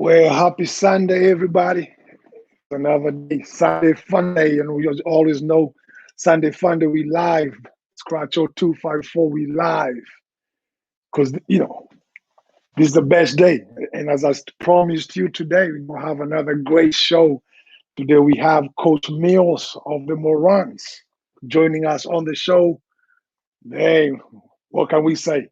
Well, happy Sunday, everybody. Another day, Sunday fun day. And we always know Sunday fun day, we live. Scratch 0254, we live. Because, this is the best day. And as I promised you today, we will have another great show. Today we have Coach Mills of the Morans joining us on the show. Hey, what can we say?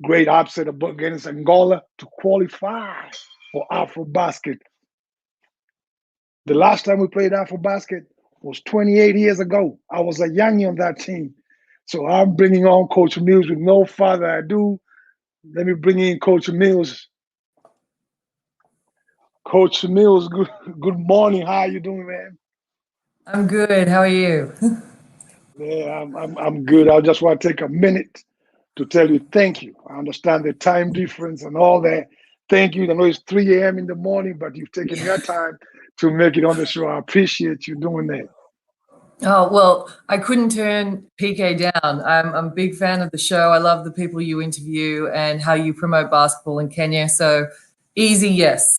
Great upset against Angola to qualify for Afro Basket. The last time we played Afro Basket was 28 years ago. I was a youngie on that team. So I'm bringing on Coach Mills with no further ado. Let me bring in Coach Mills. Coach Mills, good morning. How are you doing, man? I'm good. How are you? Yeah, I'm good. I just want to take a minute to tell you thank you. I understand the time difference and all that. Thank you. I know it's 3 a.m. in the morning, but you've taken your time to make it on the show. I appreciate you doing that. Oh, well, I couldn't turn PK down. I'm a big fan of the show. I love the people you interview and how you promote basketball in Kenya. So easy, yes.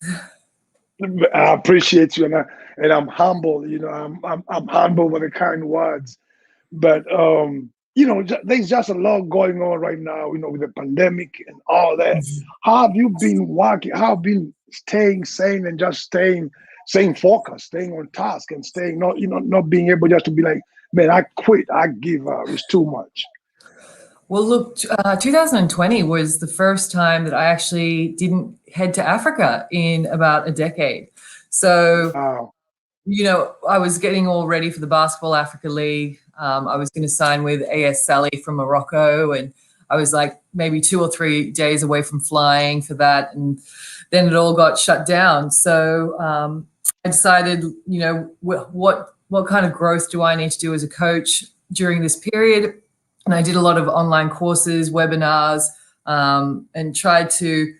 I appreciate you, and I'm humble. I'm humble with the kind words, but there's just a lot going on right now. With the pandemic and all that. How have you been working? How have you been staying sane and just staying focused, staying on task, and staying not being able just to be like, man, I quit, I give up. It's too much. Well, look, 2020 was the first time that I actually didn't head to Africa in about a decade. So, Wow. I was getting all ready for the Basketball Africa League. I was going to sign with AS Sally from Morocco, and I was like maybe 2 or 3 days away from flying for that. And then it all got shut down. So I decided, what kind of growth do I need to do as a coach during this period? And I did a lot of online courses, webinars, and tried to,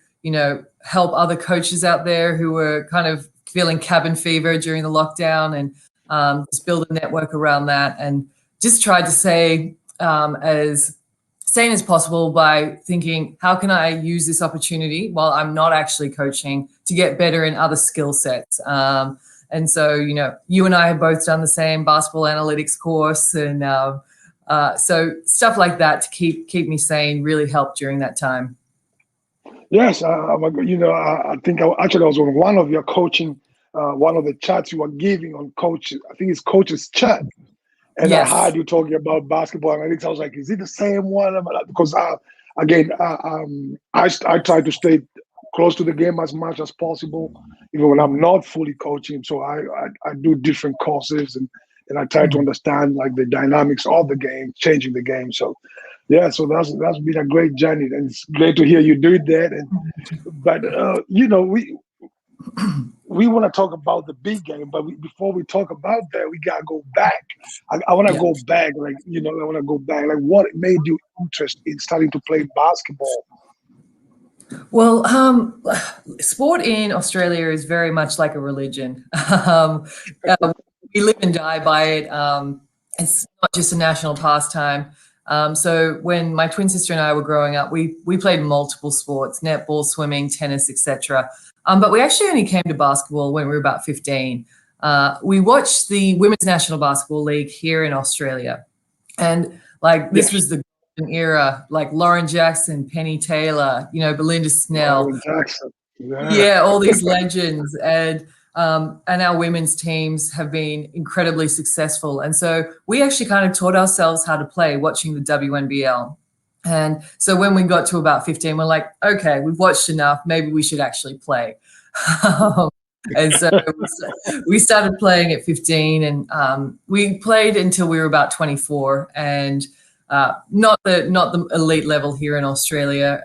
help other coaches out there who were kind of feeling cabin fever during the lockdown, and just build a network around that, and just tried to say as sane as possible by thinking, how can I use this opportunity while I'm not actually coaching to get better in other skill sets? And so, you and I have both done the same basketball analytics course, and so stuff like that to keep me sane really helped during that time. Yes, I think I was on one of your coaching, one of the chats you were giving on coaches. I think it's coach's chat, and Yes. I heard you talking about basketball analytics. I was like, is it the same one? Because I try to stay close to the game as much as possible, even when I'm not fully coaching. So I do different courses, and I try to understand like the dynamics of the game, changing the game. So yeah, so that's been a great journey, and it's great to hear you do that. But we want to talk about the big game, but before we talk about that, we gotta go back. I want to go back, I want to go back. Like, what made you interested in starting to play basketball? Well, sport in Australia is very much like a religion. We live and die by it. It's not just a national pastime. So when my twin sister and I were growing up, we played multiple sports: netball, swimming, tennis, etc. But we actually only came to basketball when we were about 15. We watched the Women's National Basketball League here in Australia, and this was the golden era, like Lauren Jackson, Penny Taylor, Belinda Snell. Lauren Jackson. Yeah, all these legends, and our women's teams have been incredibly successful. And so we actually kind of taught ourselves how to play watching the WNBL. And so when we got to about 15, we're like, okay, we've watched enough. Maybe we should actually play. And so we started playing at 15, and we played until we were about 24, and not the elite level here in Australia,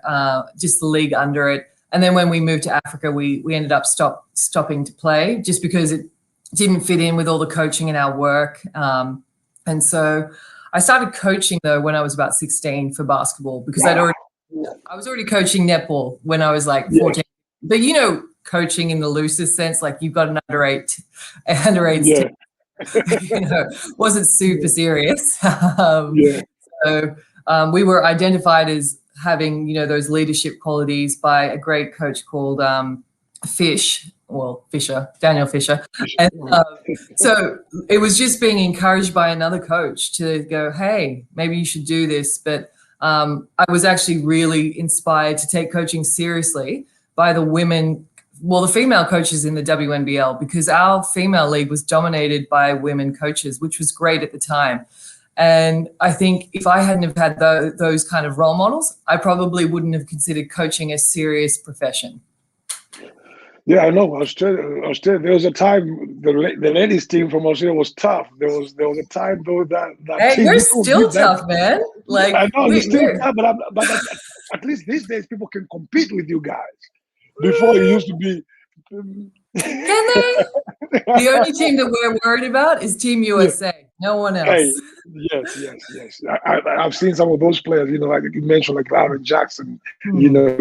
just the league under it. And then when we moved to Africa, we ended up stopping to play just because it didn't fit in with all the coaching and our work. And so I started coaching though when I was about 16 for basketball, because I was already coaching netball when I was like 14. But coaching in the loosest sense, like you've got an under eight team, wasn't super serious. So we were identified as having, you know, those leadership qualities by a great coach called Daniel Fisher. And so it was just being encouraged by another coach to go, hey, maybe you should do this. But I was actually really inspired to take coaching seriously by the female coaches in the WNBL, because our female league was dominated by women coaches, which was great at the time. And I think if I hadn't have had those kind of role models, I probably wouldn't have considered coaching a serious profession. Yeah, I know. Australia. There was a time the ladies team from Australia was tough. There was a time though that hey, team. we're still tough, man. Like I know you're still tough, but at least these days people can compete with you guys. Before it used to be. Can they? The only team that we're worried about is Team USA. Yeah. No one else. Hey, yes. I've seen some of those players, you know, like you mentioned, like Aaron Jackson, you know,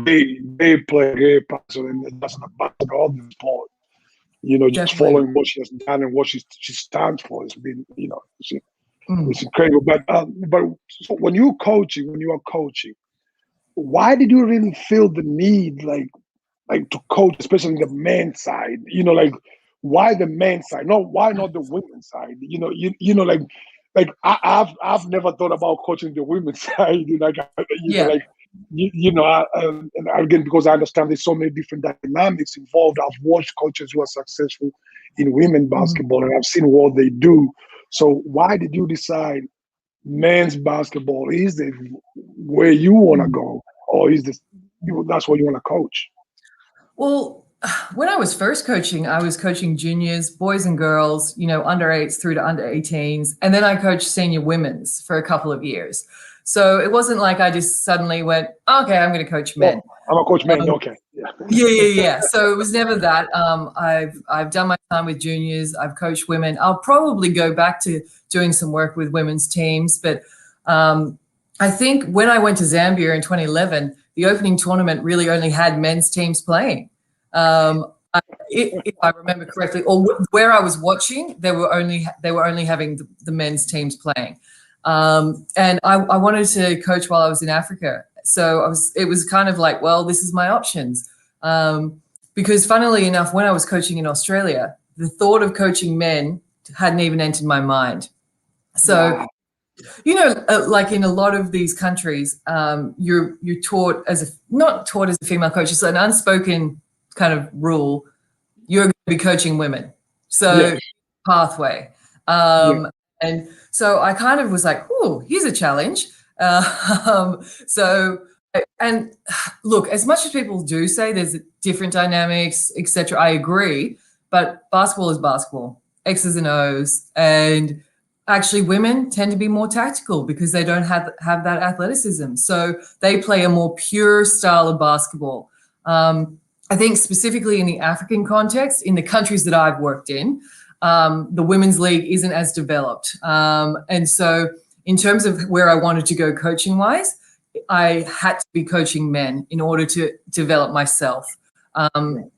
they play great passer and that's all the sport. You know, just following what she has done and what she stands for. It's been, you know, it's incredible. But so when you are coaching, why did you really feel the need, like to coach, especially the men's side? You know, like why the men's side? No, why not the women's side? You know, like I've never thought about coaching the women's side. And again, because I understand there's so many different dynamics involved. I've watched coaches who are successful in women basketball, and I've seen what they do. So why did you decide men's basketball is the where you want to go, or is this that's what you want to coach? Well, when I was first coaching, I was coaching juniors, boys and girls, you know, under 8s through to under 18s. And then I coached senior women's for a couple of years. So it wasn't like I just suddenly went, okay, I'm going to coach men. I'm a coach men. Okay. Yeah. So it was never that. I've done my time with juniors. I've coached women. I'll probably go back to doing some work with women's teams. But I think when I went to Zambia in 2011, the opening tournament really only had men's teams playing. If I remember correctly, or where I was watching, they were only having the men's teams playing. And I wanted to coach while I was in Africa. So it was kind of like, well, this is my options. Because funnily enough, when I was coaching in Australia, the thought of coaching men hadn't even entered my mind. So, you know, like in a lot of these countries, you're taught not taught as a female coach, it's an unspoken kind of rule. You're going to be coaching women. So pathway. And so I kind of was like, oh, here's a challenge. And look, as much as people do say there's different dynamics, etc., I agree. But basketball is basketball, X's and O's. And actually women tend to be more tactical because they don't have that athleticism. So they play a more pure style of basketball. I think specifically in the African context, in the countries that I've worked in, the women's league isn't as developed. And so in terms of where I wanted to go coaching-wise, I had to be coaching men in order to develop myself. And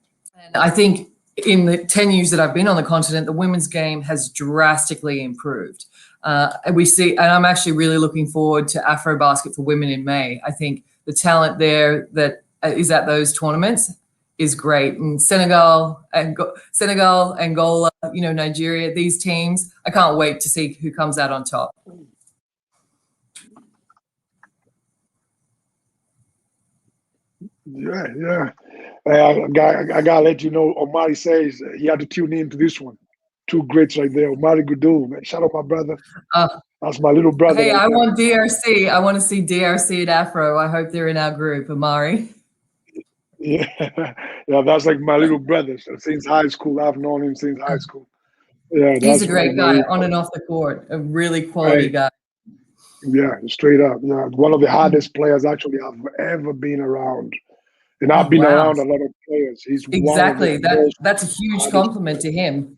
I think in the 10 years that I've been on the continent, the women's game has drastically improved. And I'm actually really looking forward to Afro Basket for women in May. I think the talent there that is at those tournaments is great. And Senegal, Angola, you know, Nigeria, these teams, I can't wait to see who comes out on top. Yeah. I gotta let you know, Omari says he had to tune in to this one. Two greats right there. Omari Goudou, man. Shout out my brother. That's my little brother. Hey, I want DRC. I want to see DRC at Afro. I hope they're in our group, Omari. Yeah, that's like my little brother. So since high school, I've known him since high school. Yeah, he's a great guy on and off the court. A really quality guy. Yeah, straight up. Yeah, one of the hardest players actually I've ever been around. And I've been around a lot of players. He's exactly that's a huge compliment to him.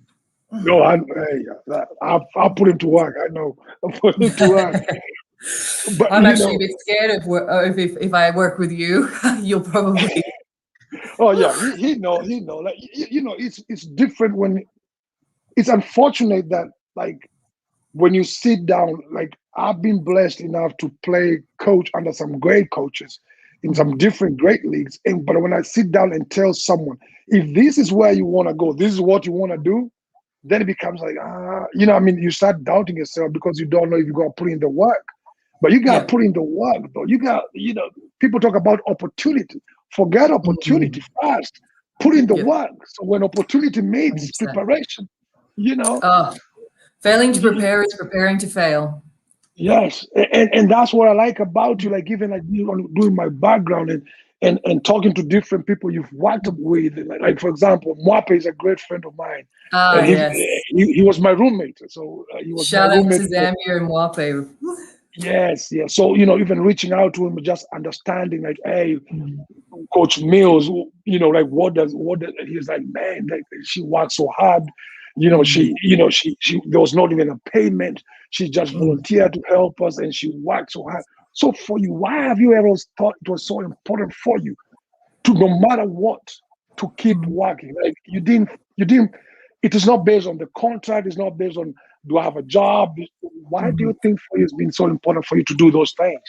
No, I'll put him to work. I know. I'll put him to work. But I'm actually a bit scared of if I work with you, you'll probably. Oh yeah, he know. Like you know, it's different when it's unfortunate that like when you sit down. Like I've been blessed enough to play coach under some great coaches in some different great leagues. But when I sit down and tell someone, if this is where you want to go, this is what you want to do, then it becomes like, you start doubting yourself because you don't know if you're going to put in the work. But you got to put in the work, though. You got, people talk about opportunity. Forget opportunity first. Put in the work. So when opportunity meets 100%. Preparation, failing to prepare is preparing to fail. Yes, and that's what I like about you. Like even like doing my background and talking to different people you've worked with. Like for example, Mwape is a great friend of mine. Yes. He was my roommate. So he was Shout my roommate. Out to Zambia and Mwape. Yes. So even reaching out to him, just understanding like, hey, Coach Mills, like what does he's like, man, like she worked so hard. She there was not even a payment. She just volunteered to help us, and she worked so hard. So for you, why have you ever thought it was so important for you to, no matter what, to keep working? Like you didn't. It is not based on the contract. It's not based on, do I have a job? Why do you think for you it's been so important for you to do those things?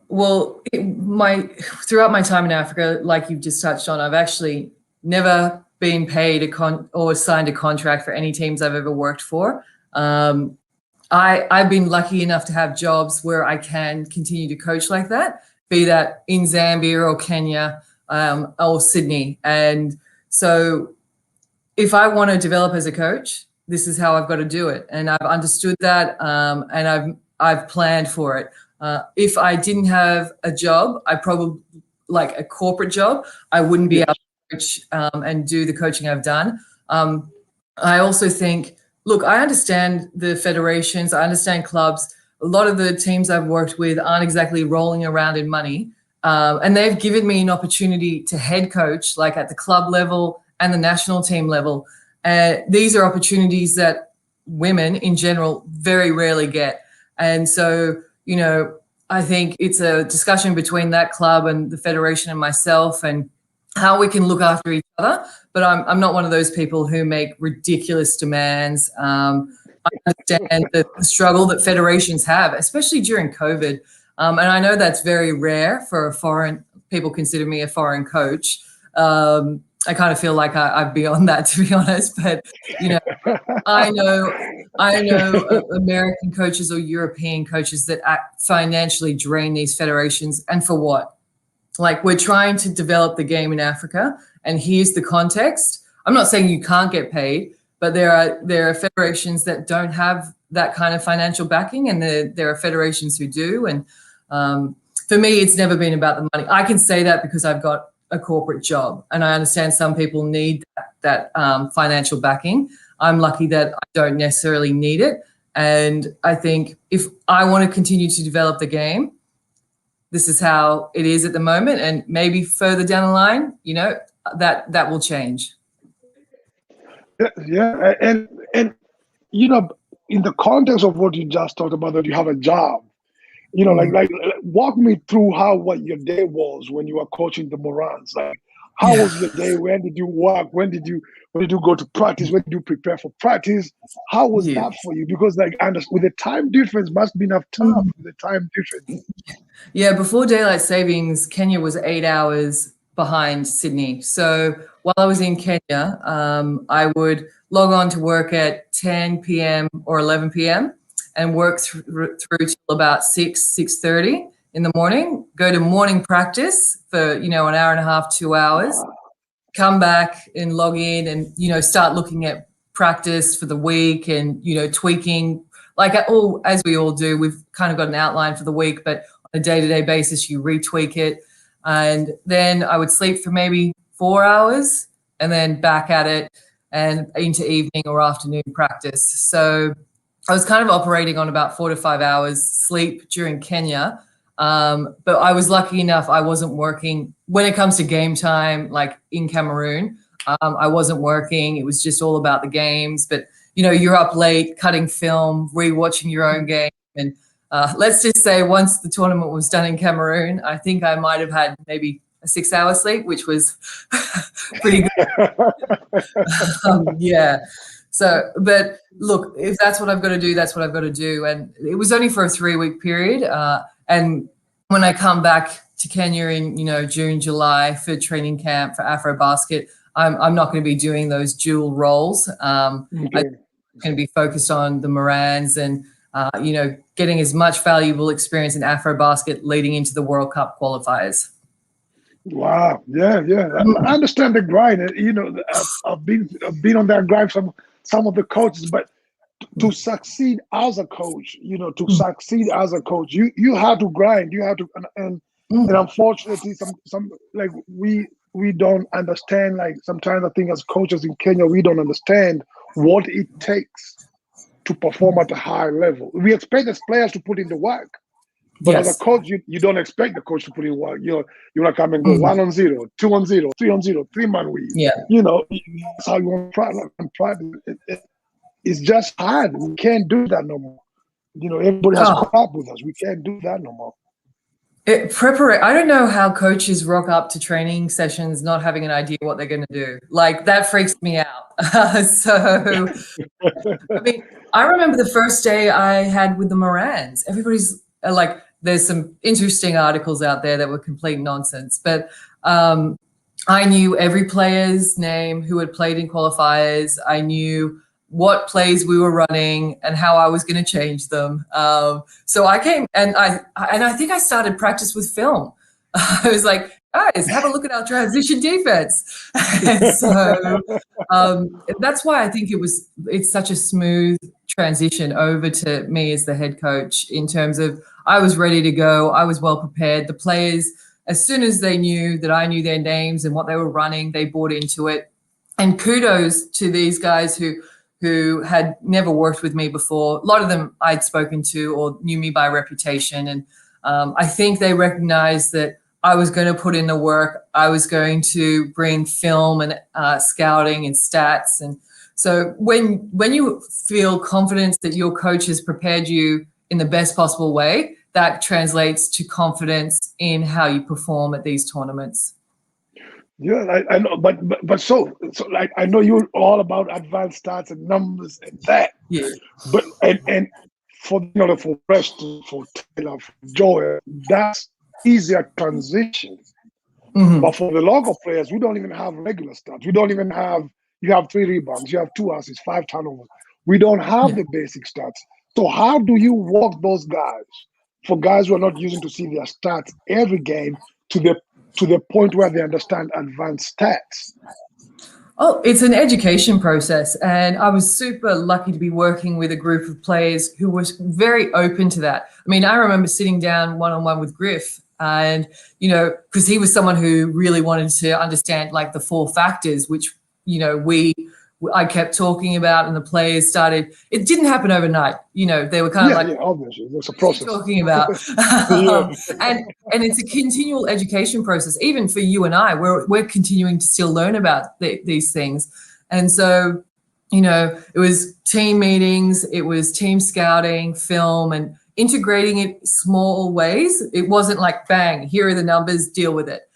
Well, throughout my time in Africa, like you've just touched on, I've actually never been paid or signed a contract for any teams I've ever worked for. I've been lucky enough to have jobs where I can continue to coach like that, be that in Zambia or Kenya or Sydney. And so if I want to develop as a coach, this is how I've got to do it. And I've understood that and I've planned for it. If I didn't have a job, I probably like a corporate job, I wouldn't be able to coach and do the coaching I've done. I also think, look, I understand the federations, I understand clubs. A lot of the teams I've worked with aren't exactly rolling around in money. And they've given me an opportunity to head coach, like at the club level and the national team level. These are opportunities that women in general very rarely get. And so, I think it's a discussion between that club and the federation and myself and how we can look after each other. But I'm not one of those people who make ridiculous demands. I understand the struggle that federations have, especially during COVID. And I know that's very rare for people consider me a foreign coach. I kind of feel like I'm beyond that, to be honest. But, I know American coaches or European coaches that financially drain these federations. And for what? Like, we're trying to develop the game in Africa, and here's the context. I'm not saying you can't get paid, but there are federations that don't have that kind of financial backing, and there are federations who do. And for me, it's never been about the money. I can say that because I've got a corporate job, and I understand some people need that financial backing. I'm lucky that I don't necessarily need it. And I think if I want to continue to develop the game, this is how it is at the moment, and maybe further down the line, that will change. Yeah, and in the context of what you just talked about, that you have a job, like walk me through what your day was when you were coaching the Morans. Like, how was your day? When did you work? When did you go to practice? When did you prepare for practice? How was that for you? Because with the time difference, must have been tough with the time difference. Yeah, before daylight savings, Kenya was 8 hours behind Sydney. So while I was in Kenya, I would log on to work at 10 p.m. or 11 p.m. and work through till about 6:30 in the morning, go to morning practice for, an hour and a half, 2 hours, come back and log in and, start looking at practice for the week and, tweaking, as we all do. We've kind of got an outline for the week, but on a day-to-day basis, you retweak it. And then I would sleep for maybe 4 hours and then back at it and into evening or afternoon practice. So I was kind of operating on about 4 to 5 hours sleep during Kenya. But I was lucky enough, I wasn't working when it comes to game time, like in Cameroon. I wasn't working. It was just all about the games. But, you're up late cutting film, rewatching your own game. And let's just say once the tournament was done in Cameroon, I think I might have had maybe a 6 hour sleep, which was pretty good. Yeah. So, but look, if that's what I've got to do, that's what I've got to do. And it was only for a 3-week period. And when I come back to Kenya in, June, July for training camp for Afro Basket, I'm not going to be doing those dual roles. I'm going to be focused on the Morans and, getting as much valuable experience in Afro Basket leading into the World Cup qualifiers. Wow. Yeah. I understand the grind. I've been on that grind from some of the coaches, but to succeed as a coach, you have to grind. You have to, and unfortunately, some like we don't understand. Like sometimes I think as coaches in Kenya, we don't understand what it takes to perform at a high level. We expect as players to put in the work. But as a coach, you don't expect the coach to put in work. You want to come and go 1-on-0, 2-on-0, 3-on-0, 3-man weave. Yeah. That's how you want to practice. It's just hard. We can't do that no more. Everybody has caught up with us. We can't do that no more. I don't know how coaches rock up to training sessions not having an idea what they're going to do. Like, that freaks me out. So, I mean, I remember the first day I had with the Morans. Everybody's like, there's some interesting articles out there that were complete nonsense, but I knew every player's name who had played in qualifiers. I knew what plays we were running and how I was going to change them. So I came and I think I started practice with film. I was like, guys, have a look at our transition defense. And so that's why I think it's such a smooth transition over to me as the head coach, in terms of I was ready to go. I was well prepared. The players, as soon as they knew that I knew their names and what they were running, they bought into it. And kudos to these guys who had never worked with me before. A lot of them I'd spoken to or knew me by reputation. And I think they recognized that I was going to put in the work. I was going to bring film and scouting and stats. And so when you feel confidence that your coach has prepared you in the best possible way, that translates to confidence in how you perform at these tournaments. Yeah, I know, but so like I know you're all about advanced stats and numbers and that. Yeah. But and for for Preston, for Taylor, for Joel, that's easier transition. But for the local players, we don't even have regular stats. We don't even have. You have 3 rebounds, you have 2 assists, 5 turnovers. We don't have the basic stats. So how do you walk those guys, for guys who are not using to see their stats every game, to the point where they understand advanced stats? Oh, it's an education process. And I was super lucky to be working with a group of players who was very open to that. I mean, I remember sitting down one-on-one with Griff and, because he was someone who really wanted to understand like the 4 factors, which, I kept talking about, and the players started. It didn't happen overnight. They were kind of like, obviously, it's a process. Talking about, and it's a continual education process. Even for you and I, we're continuing to still learn about these things. And so, it was team meetings, it was team scouting, film, and integrating it small ways. It wasn't like, bang, here are the numbers, deal with it.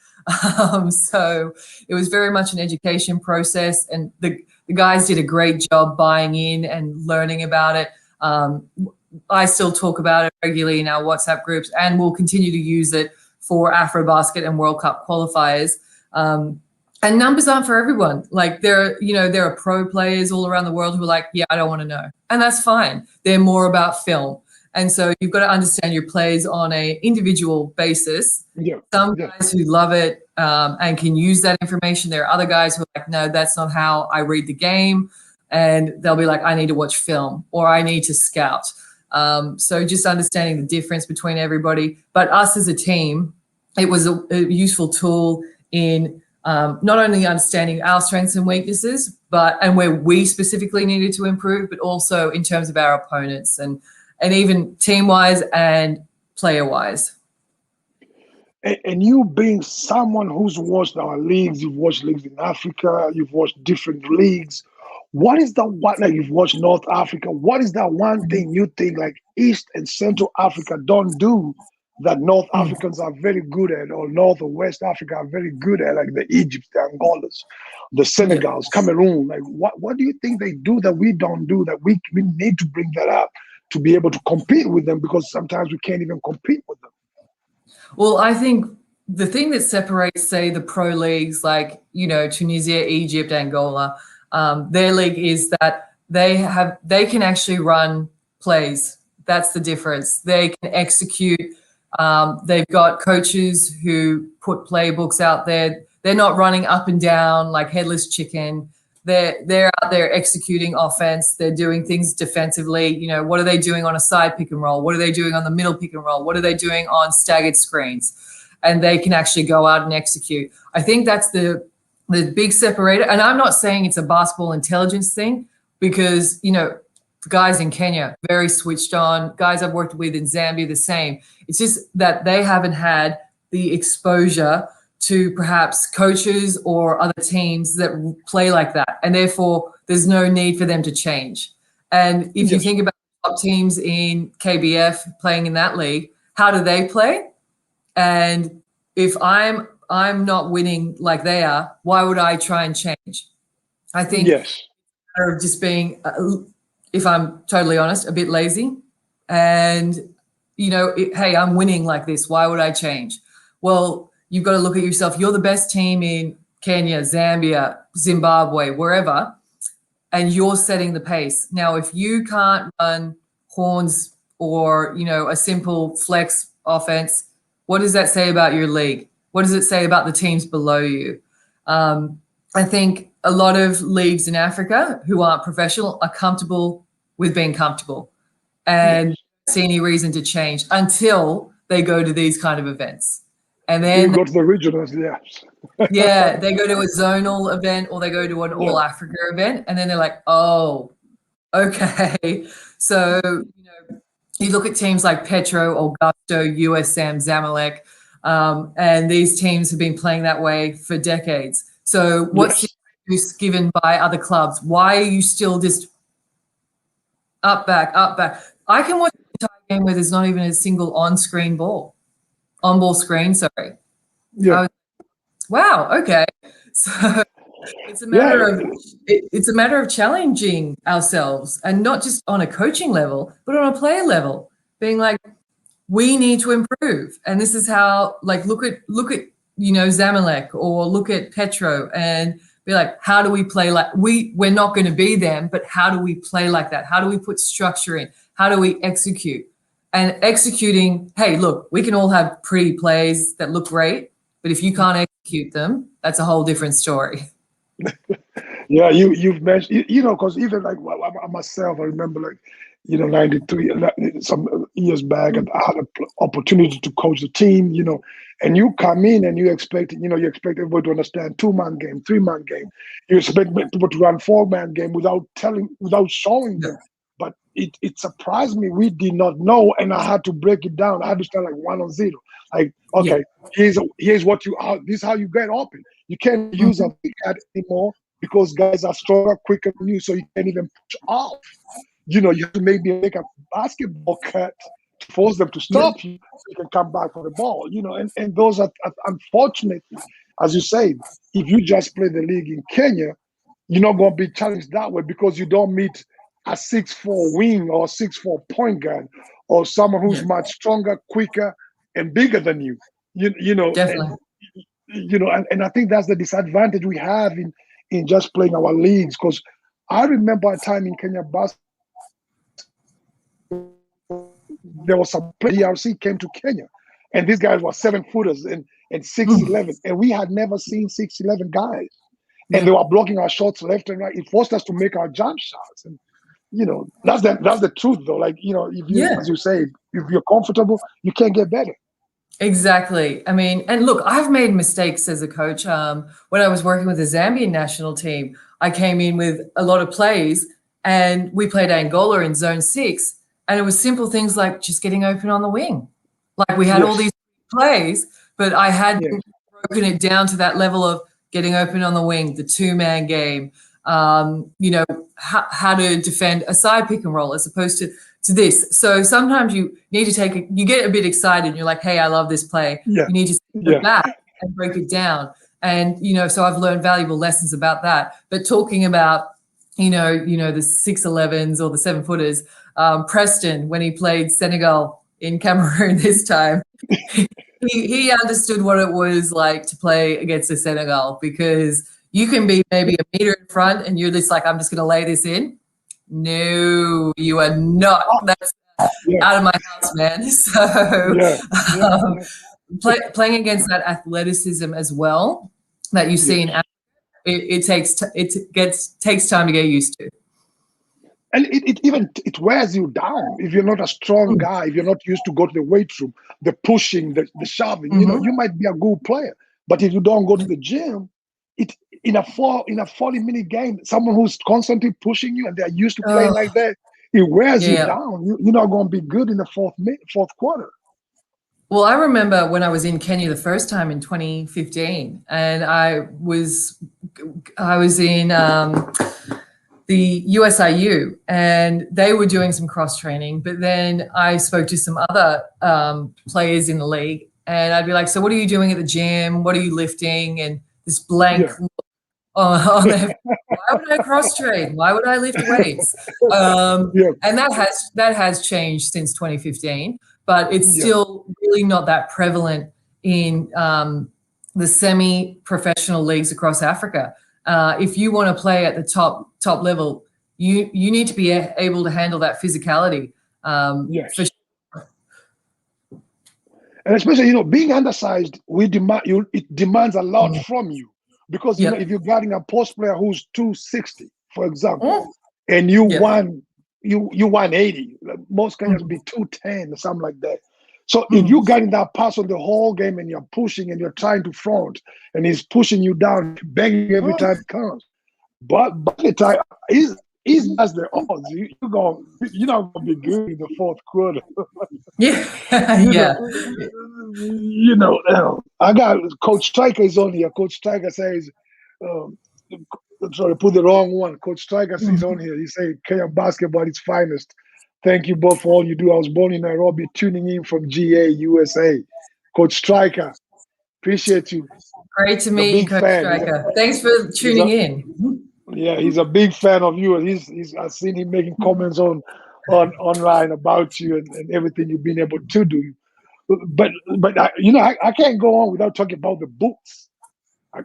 So it was very much an education process, and the guys did a great job buying in and learning about it. I still talk about it regularly in our WhatsApp groups, and we'll continue to use it for Afro Basket and World Cup qualifiers. And numbers aren't for everyone. Like there are pro players all around the world who are like, yeah, I don't want to know. And that's fine. They're more about film. And so you've got to understand your plays on a individual basis. Some guys who love it and can use that information. There are other guys who are like, no, that's not how I read the game. And they'll be like, I need to watch film or I need to scout. So just understanding the difference between everybody. But us as a team, it was a useful tool in not only understanding our strengths and weaknesses, and where we specifically needed to improve, but also in terms of our opponents and even team-wise and player-wise. And you being someone who's watched our leagues, you've watched leagues in Africa, you've watched different leagues. What is you've watched North Africa? What is that one thing you think like East and Central Africa don't do that North Africans are very good at, or North or West Africa are very good at, like the Egypt, the Angolas, the Senegals, Cameroon. Like, what do you think they do that we don't do, that we need to bring that up to be able to compete with them, because sometimes we can't even compete with them? Well, I think the thing that separates, say, the pro leagues like, Tunisia, Egypt, Angola, their league is that they can actually run plays. That's the difference. They can execute. They've got coaches who put playbooks out there. They're not running up and down like headless chicken. They're out there executing offense. They're doing things defensively. What are they doing on a side pick and roll? What are they doing on the middle pick and roll? What are they doing on staggered screens? And they can actually go out and execute. I think that's the big separator. And I'm not saying it's a basketball intelligence thing, because, guys in Kenya, very switched on. Guys I've worked with in Zambia, the same. It's just that they haven't had the exposure to perhaps coaches or other teams that play like that. And therefore, there's no need for them to change. And if you think about top teams in KBF playing in that league, how do they play? And if I'm not winning like they are, why would I try and change? I think it's a matter of just being, if I'm totally honest, a bit lazy. And, hey, I'm winning like this. Why would I change? Well, you've got to look at yourself. You're the best team in Kenya, Zambia, Zimbabwe, wherever, and you're setting the pace. Now, if you can't run horns or, a simple flex offense, what does that say about your league? What does it say about the teams below you? I think a lot of leagues in Africa who aren't professional are comfortable with being comfortable and don't see any reason to change until they go to these kind of events. And then you go to the regionals, yeah, they go to a zonal event or they go to an All Africa event, and then they're like, oh, okay. So, you look at teams like Petro, Augusto, USM, Zamalek, and these teams have been playing that way for decades. So what's the excuse given by other clubs? Why are you still just up, back, up, back? I can watch an entire game where there's not even a single on-ball screen, sorry. Yeah. Wow, okay. So it's a matter of challenging ourselves, and not just on a coaching level, but on a player level, being like, we need to improve. And this is how, like, look at Zamalek or look at Petro and be like, how do we play like we're not going to be them, but how do we play like that? How do we put structure in? How do we execute? And executing, hey, look, we can all have pretty plays that look great, but if you can't execute them, that's a whole different story. Yeah, you've mentioned, because even like myself, I remember like, 93, some years back, and I had an opportunity to coach the team, and you come in and you expect everybody to understand 2-man game, 3-man game. You expect people to run 4-man game without showing them. But it surprised me. We did not know, and I had to break it down. I had to start like 1-0. Like, okay, here's what this is how you get open. You can't use a big guard anymore because guys are stronger, quicker than you, so you can't even push off. You have to maybe make a basketball cut to force them to stop you so you can come back for the ball. And those are unfortunate. As you say, if you just play the league in Kenya, you're not going to be challenged that way because you don't meet a 6'4" wing or 6'4" point guard or someone who's much stronger, quicker, and bigger than you. Definitely. And I think that's the disadvantage we have in just playing our leagues. Because I remember a time in Kenya basketball, there was some DRC came to Kenya, and these guys were 7-footers and 6'11", and we had never seen 6'11" guys, and they were blocking our shots left and right. It forced us to make our jump shots, and that's the truth though. Like if you, as you say, if you're comfortable, you can't get better. Exactly. I mean, and look, I've made mistakes as a coach. When I was working with the Zambian national team, I came in with a lot of plays, and we played Angola in Zone 6. And it was simple things like just getting open on the wing. Like we had all these plays, but I hadn't broken it down to that level of getting open on the wing, the 2-man game, you know, how to defend a side pick and roll as opposed to this. So sometimes you need to you get a bit excited and you're like, hey, I love this play. Yeah. You need to step back and break it down. And, you know, so I've learned valuable lessons about that. But talking about, you know, the 6'11s or the 7-footers, Preston, when he played Senegal in Cameroon this time, he understood what it was like to play against the Senegal, because you can be maybe a meter in front and you're just like, I'm just going to lay this in. No, you are not. That's out of my house, man. So playing against that athleticism as well that you see in Africa, it takes time to get used to. And it wears you down if you're not a strong guy, if you're not used to go to the weight room, the pushing, the shoving. You know, you might be a good player, but if you don't go to the gym, in a 40-minute game, someone who's constantly pushing you and they're used to playing like that, it wears you down. You're not going to be good in the fourth quarter. Well, I remember when I was in Kenya the first time in 2015, and I was in the USIU, and they were doing some cross training. But then I spoke to some other players in the league, and I'd be like, "So what are you doing at the gym? What are you lifting?" And this blank look on their, why would I cross train? Why would I lift weights? And that has changed since 2015, but it's still really not that prevalent in the semi-professional leagues across Africa. If you want to play at the top level, you need to be able to handle that physicality. For sure. And especially, you know, being undersized, it demands a lot from you, because you know, if you're guarding a post player who's 260, for example, and you 180, most Kenyans be 210 or something like that. So if you're guarding that person the whole game and you're pushing and you're trying to front and he's pushing you down, banging every time it comes, but by the time he's that's the odds. You're not gonna be good in the fourth quarter. You know, I got Coach Striker is on here. Coach Striker says, sorry, put the wrong one. Coach Striker is on here. He said, Kenya basketball is finest. Thank you both for all you do. I was born in Nairobi, tuning in from GA, USA. Coach Striker, appreciate you. Great to meet you, Coach Striker. Thanks for tuning in. Yeah, he's a big fan of you, and I've seen him making comments online about you and everything you've been able to do. But I can't go on without talking about the boots.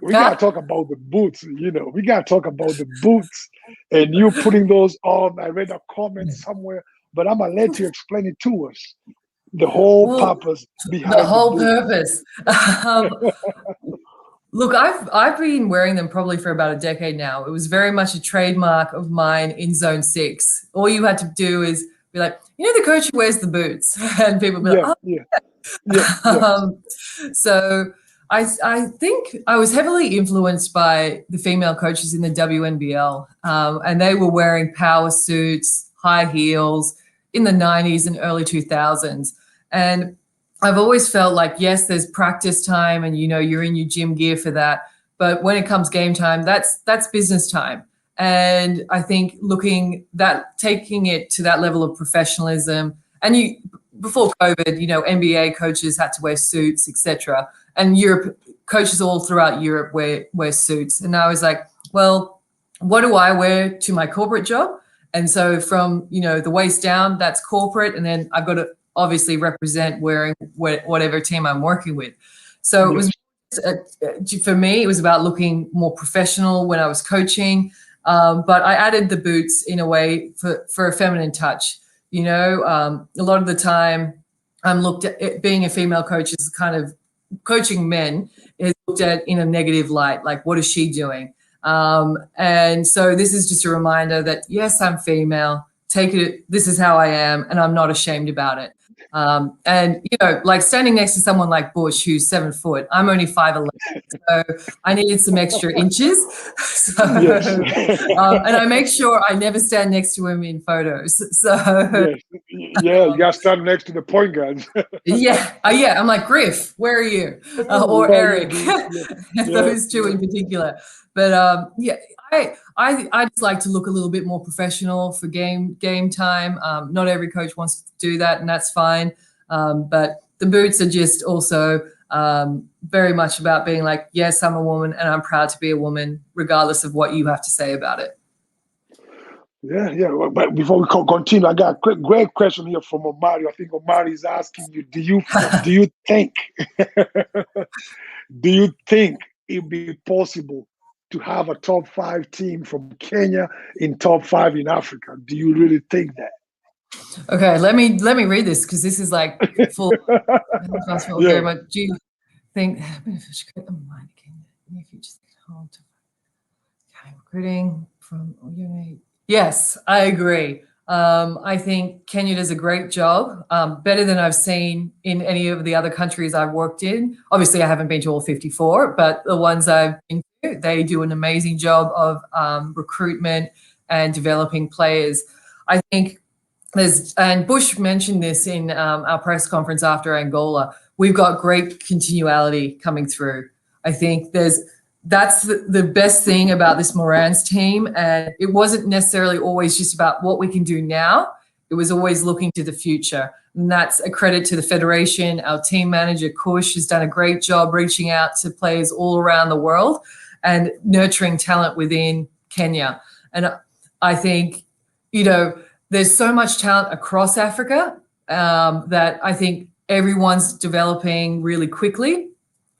We gotta talk about the boots. You know, we gotta talk about the boots and you putting those on. I read a comment somewhere, but I'm gonna let you explain it to us. The whole purpose behind the whole purpose. Look, I've been wearing them probably for about a decade now. It was very much a trademark of mine in Zone 6. All you had to do is be like, you know, the coach who wears the boots, and people would be like, so I think I was heavily influenced by the female coaches in the WNBL, and they were wearing power suits, high heels in the 90s and early 2000s. And I've always felt like, yes, there's practice time and, you know, you're in your gym gear for that. But when it comes game time, that's business time. And I think taking it to that level of professionalism, and before COVID, you know, NBA coaches had to wear suits, etc. And coaches all throughout Europe wear suits. And I was like, well, what do I wear to my corporate job? And so from, you know, the waist down, that's corporate. And then I've got to obviously represent wearing whatever team I'm working with. So it was, for me, it was about looking more professional when I was coaching. But I added the boots in a way for a feminine touch. You know, a lot of the time I'm looked at, being a female coach is kind of coaching men is looked at in a negative light. Like, what is she doing? And so this is just a reminder that, yes, I'm female. This is how I am, and I'm not ashamed about it. And, you know, like standing next to someone like Bush, who's 7 foot, I'm only 5'11", so I needed some extra inches. So, and I make sure I never stand next to him in photos. So, Yeah, you got to stand next to the point guards. Yeah, yeah. I'm like, Griff, where are you? Or Yeah, yeah, Eric, dude. Yeah, those two yeah, in particular. But yeah, I just like to look a little bit more professional for game time. Not every coach wants to do that, and that's fine. But the boots are just also very much about being like, yes, I'm a woman, and I'm proud to be a woman, regardless of what you have to say about it. yeah, yeah. But before we continue, I got a great question here from Omari. I think Omari is asking you: do you think do you think it'd be possible to have a top 5 team from Kenya in top 5 in Africa? Do you really think that? Okay, let me read this because this is like full. Yeah. Very much. Do you think recruiting from yes, I agree. I think Kenya does a great job, better than I've seen in any of the other countries I've worked in. Obviously, I haven't been to all 54, but the ones I've been to, they do an amazing job of recruitment and developing players. I think and Bush mentioned this in our press conference after Angola, we've got great continuality coming through. I think that's the best thing about this Morans team. And it wasn't necessarily always just about what we can do now. It was always looking to the future. And that's a credit to the Federation. Our team manager, Kush, has done a great job reaching out to players all around the world and nurturing talent within Kenya. And I think, there's so much talent across Africa that I think everyone's developing really quickly.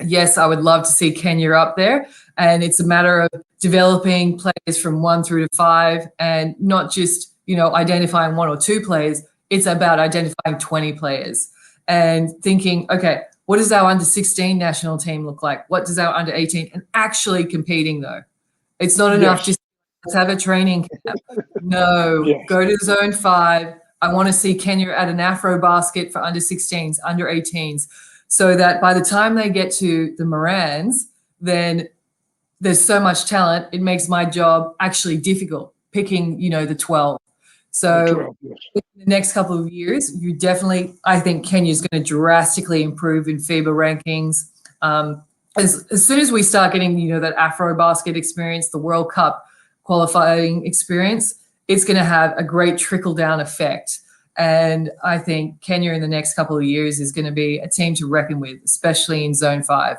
Yes, I would love to see Kenya up there. And it's a matter of developing players from 1 through to 5 and not just, identifying 1 or 2 players. It's about identifying 20 players and thinking, okay, what does our under 16 national team look like? What does our under 18? And actually competing, though. It's not enough just let's have a training camp. No, go to zone 5. I want to see Kenya at an Afro Basket for under 16s, under 18s, so that by the time they get to the Morans, then there's so much talent. It makes my job actually difficult picking, the 12. So in the next couple of years, I think Kenya's going to drastically improve in FIBA rankings. As soon as we start getting, that Afro Basket experience, the World Cup qualifying experience, it's going to have a great trickle-down effect. And I think Kenya in the next couple of years is going to be a team to reckon with, especially in Zone 5.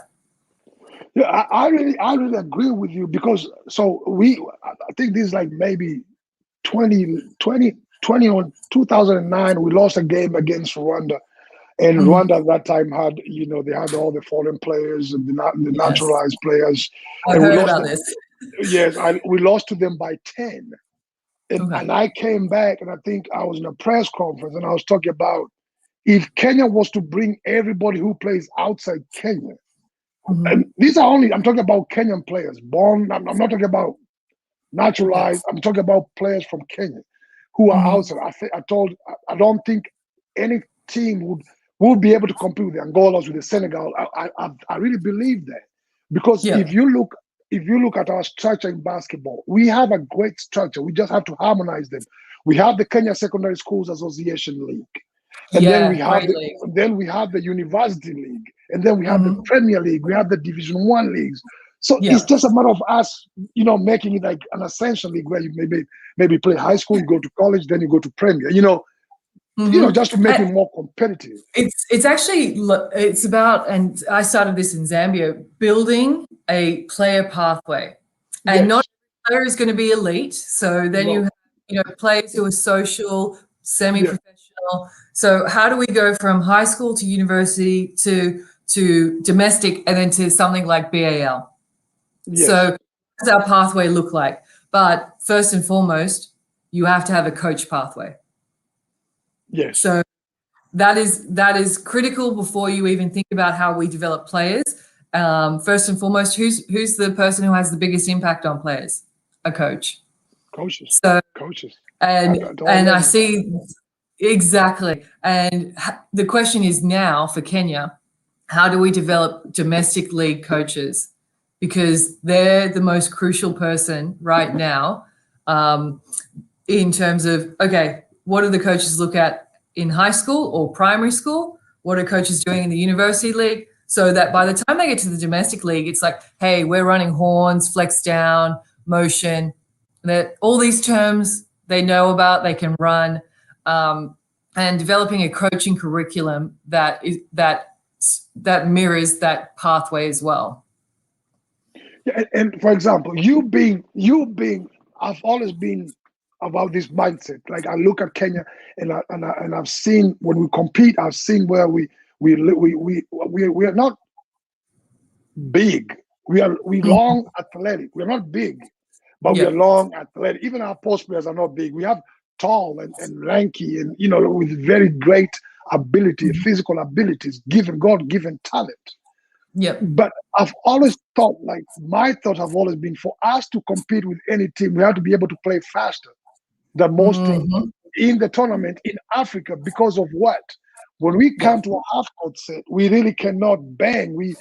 Yeah, I really agree with you because I think this is like maybe 20 or 2009, we lost a game against Rwanda. And Rwanda at that time had, they had all the foreign players and the naturalized players. I've heard about this. Yes, we lost to them by 10. And I came back and I think I was in a press conference and I was talking about if Kenya was to bring everybody who plays outside Kenya, and I'm talking about Kenyan players, born, I'm not talking about naturalized, I'm talking about players from Kenya who are outside. I don't think any team would be able to compete with the Angolas, with the Senegal. I really believe that because if you look at our structure in basketball, we have a great structure. We just have to harmonize them. We have the Kenya Secondary Schools Association League, and then we have the University League, and then we have the Premier League. We have the Division 1 leagues. So it's just a matter of us, making it like an ascension league where you maybe play high school, you go to college, then you go to Premier. Just to make it more competitive. It's about, and I started this in Zambia, building a player pathway, and not every player is going to be elite. So then you have, players who are social, semi-professional. So how do we go from high school to university to domestic and then to something like BAL? Yes. So what does our pathway look like? But first and foremost, you have to have a coach pathway. Yes. So that is critical before you even think about how we develop players. First and foremost, who's the person who has the biggest impact on players? A coach. Coaches. And I see exactly. And the question is now for Kenya, how do we develop domestic league coaches? Because they're the most crucial person right now in terms of, okay, what do the coaches look at in high school or primary school? What are coaches doing in the university league? So that by the time they get to the domestic league, it's like, hey, we're running horns, flex down, motion, that all these terms they know about, they can run, and developing a coaching curriculum that mirrors that pathway as well. Yeah, and for example, I've always been about this mindset. Like I look at Kenya, and I've seen when we compete, I've seen where we are not big. We long athletic. We're not big, but we are long athletic. Even our post players are not big. We have tall and lanky, and with very great ability, physical abilities, God-given talent. Yep. But I've always thought, like my thoughts have always been, for us to compete with any team, we have to be able to play faster than most teams in the tournament in Africa. Because of what? When we come to a half-court set, we really cannot bang. We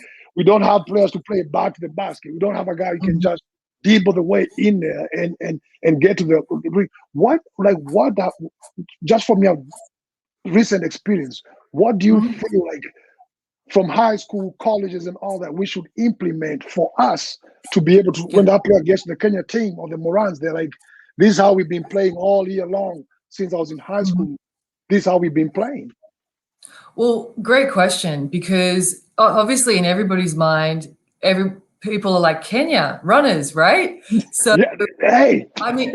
don't have players to play back to the basket. We don't have a guy who can just dribble the way in there and get to the just from your recent experience, what do you feel like from high school, colleges, and all that we should implement for us to be able to, when that player gets to the Kenya team or the Morans, they're like, this is how we've been playing all year long since I was in high school. This is how we've been playing. Well, great question, because obviously in everybody's mind, people are like, Kenya runners, right? So hey, I mean,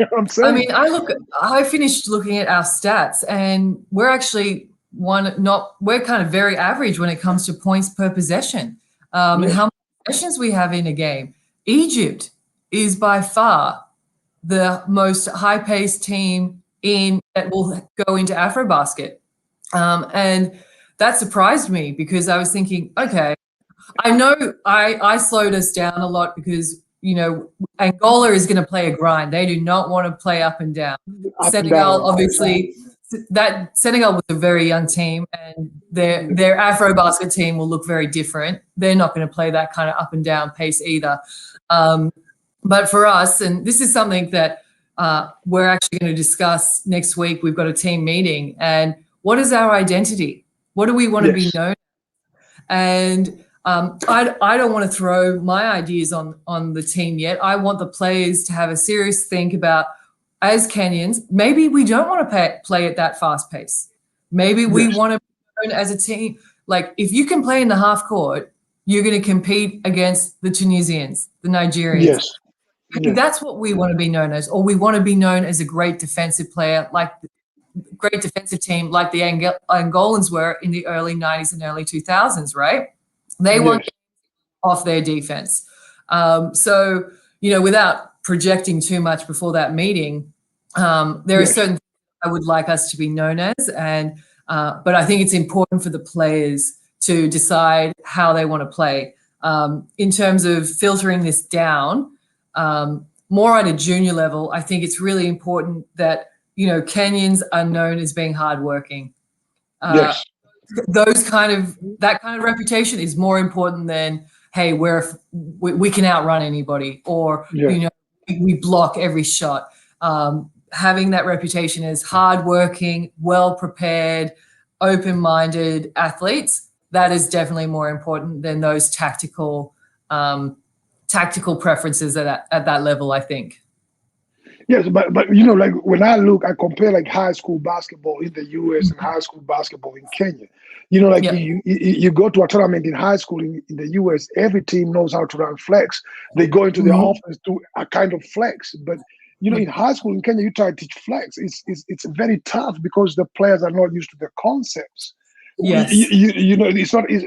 I finished looking at our stats, and we're actually we're kind of very average when it comes to points per possession, and how many possessions we have in a game. Egypt is by far the most high-paced team that will go into Afro Basket, and that surprised me, because I was thinking, okay, I know I slowed us down a lot because, Angola is going to play a grind. They do not want to play up and down. Senegal, obviously, Senegal was a very young team, and their Afro Basket team will look very different. They're not going to play that kind of up and down pace either. But for us, and this is something that we're actually going to discuss next week. We've got a team meeting, and what is our identity? What do we want to be known? And I don't want to throw my ideas on the team yet. I want the players to have a serious think about, as Kenyans, maybe we don't want to play at that fast pace. Maybe we want to be known as a team. Like, if you can play in the half court, you're going to compete against the Tunisians, the Nigerians. Maybe that's what we want to be known as, or we want to be known as a great defensive player, like great defensive team like the Angolans were in the early 90s and early 2000s, right? They won off their defense. So, without projecting too much before that meeting, there are certain things I would like us to be known as, but I think it's important for the players to decide how they want to play. In terms of filtering this down, more at a junior level, I think it's really important that Kenyans are known as being hardworking. That kind of reputation is more important than, hey, we can outrun anybody, or we block every shot. Having that reputation as hardworking, well prepared, open-minded athletes, that is definitely more important than those tactical preferences at that level, I think. Yes, but like when I compare like high school basketball in the US and high school basketball in Kenya. You go to a tournament in high school in the US, every team knows how to run flex. They go into their offense to a kind of flex. But in high school in Kenya, you try to teach flex. It's very tough because the players are not used to the concepts. Yes.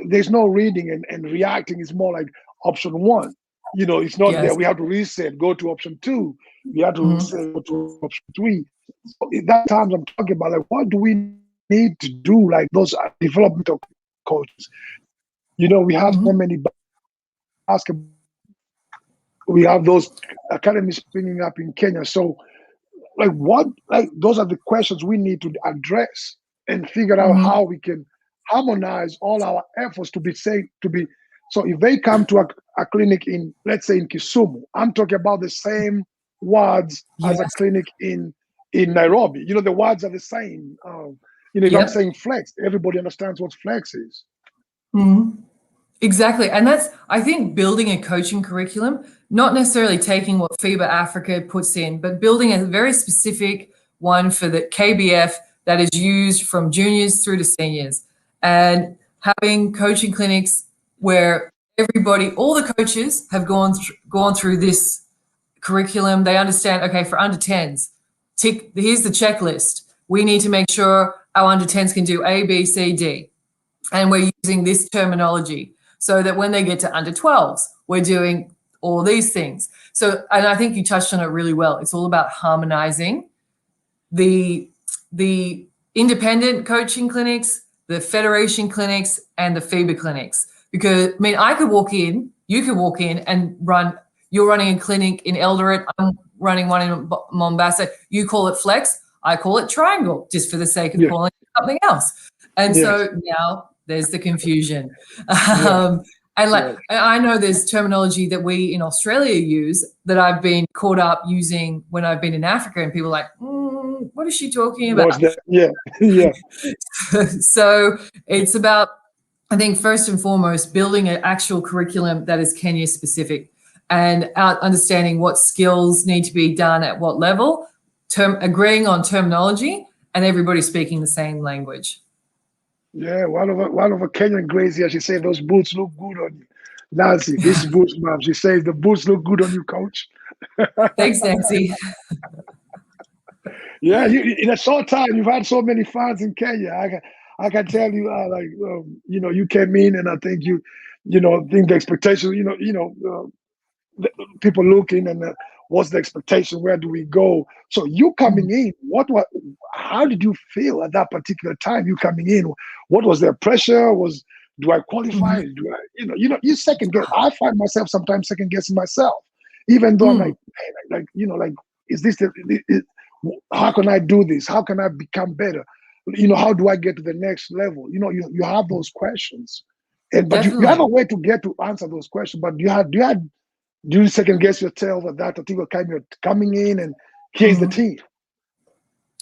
There's no reading and reacting. It's more like option one. It's not there. We have to reset, go to option two. We have to reset, go to option three. So at that times I'm talking about, like, what do we need to do? Like those developmental coaches. We have so many basketball. We have those academies springing up in Kenya. So those are the questions we need to address and figure out how we can harmonize all our efforts to be safe, so if they come to a clinic in, let's say in Kisumu, I'm talking about the same words as a clinic in Nairobi. The words are the same. If I'm Yep. saying flex, everybody understands what flex is. Mhm. Exactly. And that's, I think, building a coaching curriculum, not necessarily taking what FIBA Africa puts in, but building a very specific one for the KBF that is used from juniors through to seniors, and having coaching clinics where everybody, all the coaches have gone through this curriculum. They understand, okay, for under 10s, here's the checklist. We need to make sure our under 10s can do A, B, C, D. And we're using this terminology so that when they get to under 12s, we're doing all these things. So, and I think you touched on it really well. It's all about harmonizing the independent coaching clinics, the federation clinics, and the FIBA clinics. Because, I mean, I could walk in, you could walk in and you're running a clinic in Eldoret, I'm running one in Mombasa. You call it flex, I call it triangle, just for the sake of calling it something else. And so now there's the confusion. And I know there's terminology that we in Australia use that I've been caught up using when I've been in Africa, and people are like, what is she talking about? What's that? Yeah. So it's about, I think, first and foremost, building an actual curriculum that is Kenya specific, and understanding what skills need to be done at what level, agreeing on terminology, and everybody speaking the same language. Yeah, one of a Kenyan grace here, she said those boots look good on you. Nancy, this boots, mom. She says the boots look good on you, coach. Thanks, Nancy. Yeah, in a short time, you've had so many fans in Kenya. I can tell you, you came in, and I think think the expectation, people looking, and what's the expectation? Where do we go? So you coming in, how did you feel at that particular time? You coming in, what was their pressure? Do I qualify? Do I, you second guess. I find myself sometimes second guessing myself, even though I'm like, is this how can I do this? How can I become better? How do I get to the next level? You have those questions, but you have a way to get to answer those questions. But do you second guess yourself at that particular time you're coming in and here's the team?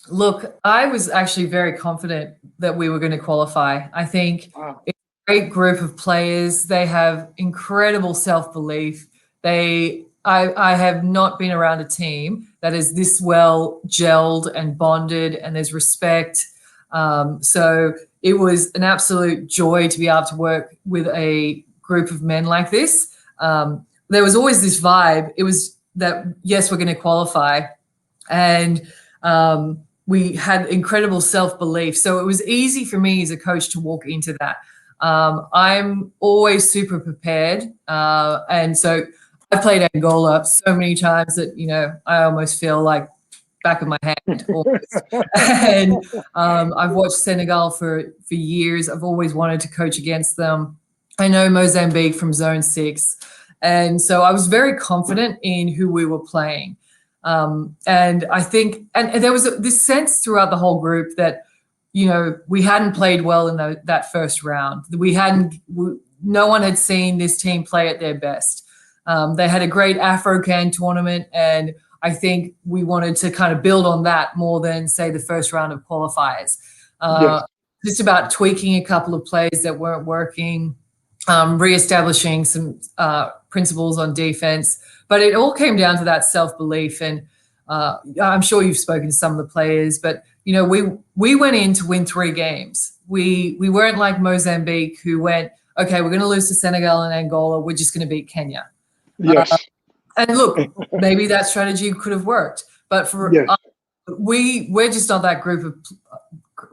Look, I was actually very confident that we were going to qualify. I think it's a great group of players. They have incredible self-belief. I have not been around a team that is this well gelled and bonded, and there's respect. So it was an absolute joy to be able to work with a group of men like this. There was always this vibe. It was that, yes, we're going to qualify. And we had incredible self-belief. So it was easy for me as a coach to walk into that. I'm always super prepared. And so I played Angola so many times that, I almost feel like back of my hand. And I've watched Senegal for years. I've always wanted to coach against them. I know Mozambique from Zone 6. And so I was very confident in who we were playing. And I think, and there was this sense throughout the whole group that, we hadn't played well in that first round. No one had seen this team play at their best. They had a great Afro tournament, and I think we wanted to kind of build on that more than, say, the first round of qualifiers. Just about tweaking a couple of plays that weren't working, reestablishing some principles on defense. But it all came down to that self-belief. And I'm sure you've spoken to some of the players, but, we went in to win 3 games. We weren't like Mozambique, who went, okay, we're going to lose to Senegal and Angola. We're just going to beat Kenya. Yes. And look, maybe that strategy could have worked. But for us, we're just not that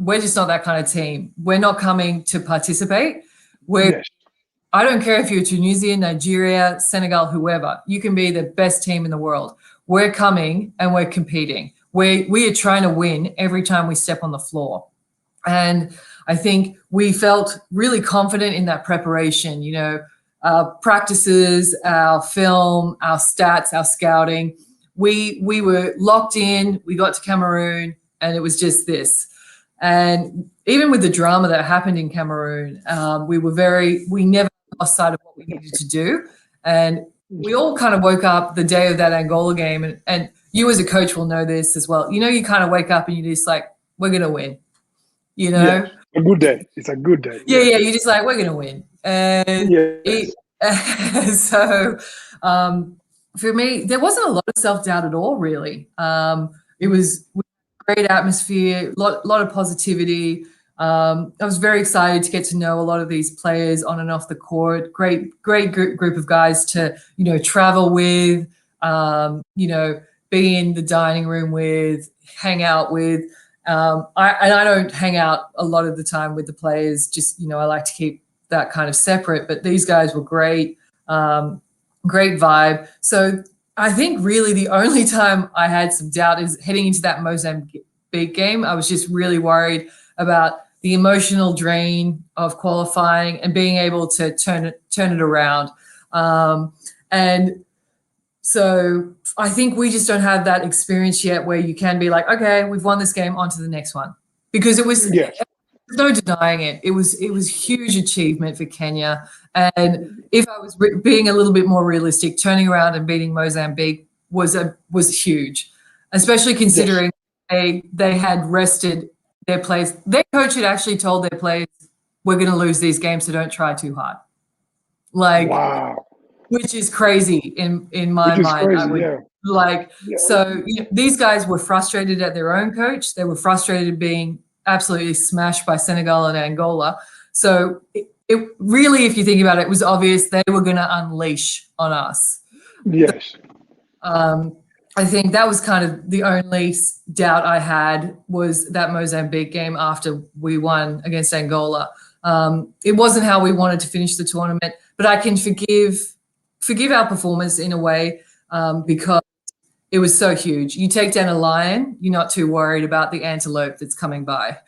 we're just not that kind of team. We're not coming to participate. I don't care if you're Tunisia, Nigeria, Senegal, whoever. You can be the best team in the world. We're coming and we're competing. We are trying to win every time we step on the floor. And I think we felt really confident in that preparation, our practices, our film, our stats, our scouting. We were locked in. We got to Cameroon, and it was just this. And even with the drama that happened in Cameroon, we never lost sight of what we needed to do. And we all kind of woke up the day of that Angola game, and you as a coach will know this as well. You kind of wake up and you're just like, we're going to win. you Yeah, know? a good day. It's a good day. Yeah, Yeah. yeah, you're just like, we're gonna win. And Yes. it so for me, there wasn't a lot of self-doubt at all, really. It was great atmosphere, lot of positivity. I was very excited to get to know a lot of these players on and off the court. Great group of guys to, travel with, be in the dining room with, hang out with. I don't hang out a lot of the time with the players. Just, I like to keep that kind of separate. But these guys were great, great vibe. So I think really the only time I had some doubt is heading into that Mozambique game. I was just really worried about the emotional drain of qualifying and being able to turn it around. And so I think we just don't have that experience yet where you can be like, okay, we've won this game, on to the next one. Because it was, Yes. no denying it. It was huge achievement for Kenya. And if I was being a little bit more realistic, turning around and beating Mozambique was huge, especially considering they had rested their players. Their coach had actually told their players, we're going to lose these games, so don't try too hard. Wow. Which is crazy in my Which is mind. crazy, I would so these guys were frustrated at their own coach. They were frustrated being absolutely smashed by Senegal and Angola. So it really, if you think about it, it was obvious they were going to unleash on us. Yes. I think that was kind of the only doubt I had, was that Mozambique game after we won against Angola. It wasn't how we wanted to finish the tournament, but I can forgive our performance in a way, because it was so huge. You take down a lion, you're not too worried about the antelope that's coming by.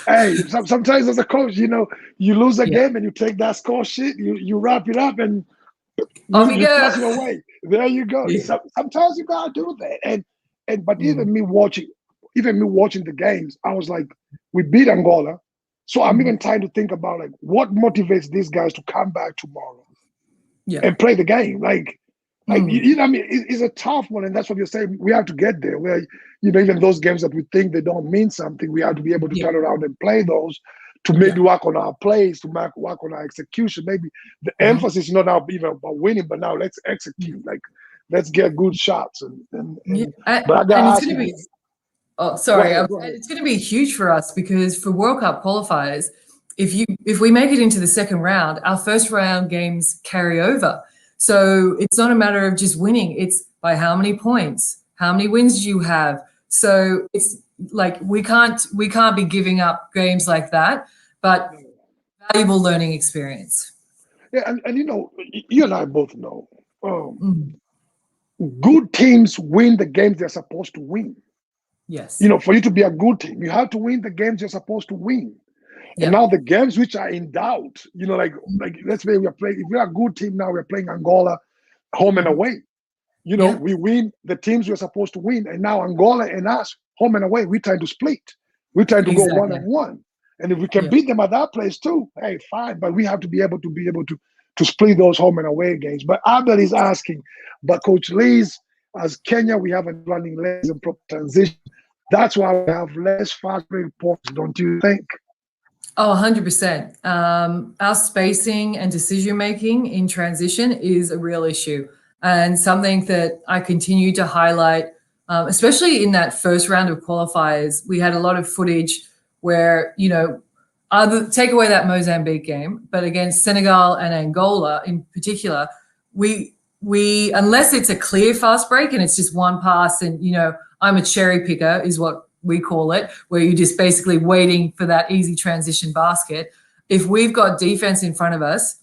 Hey, sometimes as a coach, you lose a game and you take that score sheet, you wrap it up and you toss it away. There you go. Yeah. Sometimes you gotta do that. But even me watching the games, I was like, we beat Angola. So I'm even trying to think about like what motivates these guys to come back tomorrow and play the game. Like I mean, it's a tough one, and that's what you're saying. We have to get there where, even those games that we think they don't mean something, we have to be able to turn around and play those to maybe work on our plays, to work on our execution. Maybe the emphasis is not now even about winning, but now let's execute. Like, let's get good shots. But I got to ask you. Oh, sorry. Go ahead. It's going to be huge for us, because for World Cup qualifiers, if we make it into the second round, our first round games carry over. So it's not a matter of just winning. It's by how many points, how many wins do you have. So it's like we can't be giving up games like that, but valuable learning experience. Yeah, and you and I both know, good teams win the games they're supposed to win. Yes. For you to be a good team, you have to win the games you're supposed to win. And now the games which are in doubt, like let's say we are playing. If we're a good team now, we're playing Angola, home and away. We win the teams we're supposed to win, and now Angola and us, home and away, we try to split. We try to go 1-1, and if we can beat them at that place too, hey, fine. But we have to be able to split those home and away games. But Abel is asking, but Coach Lee's, as Kenya, we have a running legs and proper transition. That's why we have less fast break points, don't you think? Oh, 100%. Our spacing and decision-making in transition is a real issue, and something that I continue to highlight, especially in that first round of qualifiers. We had a lot of footage where, take away that Mozambique game, but against Senegal and Angola in particular, we unless it's a clear fast break and it's just one pass and, I'm a cherry picker is what we call it, where you're just basically waiting for that easy transition basket. If we've got defense in front of us,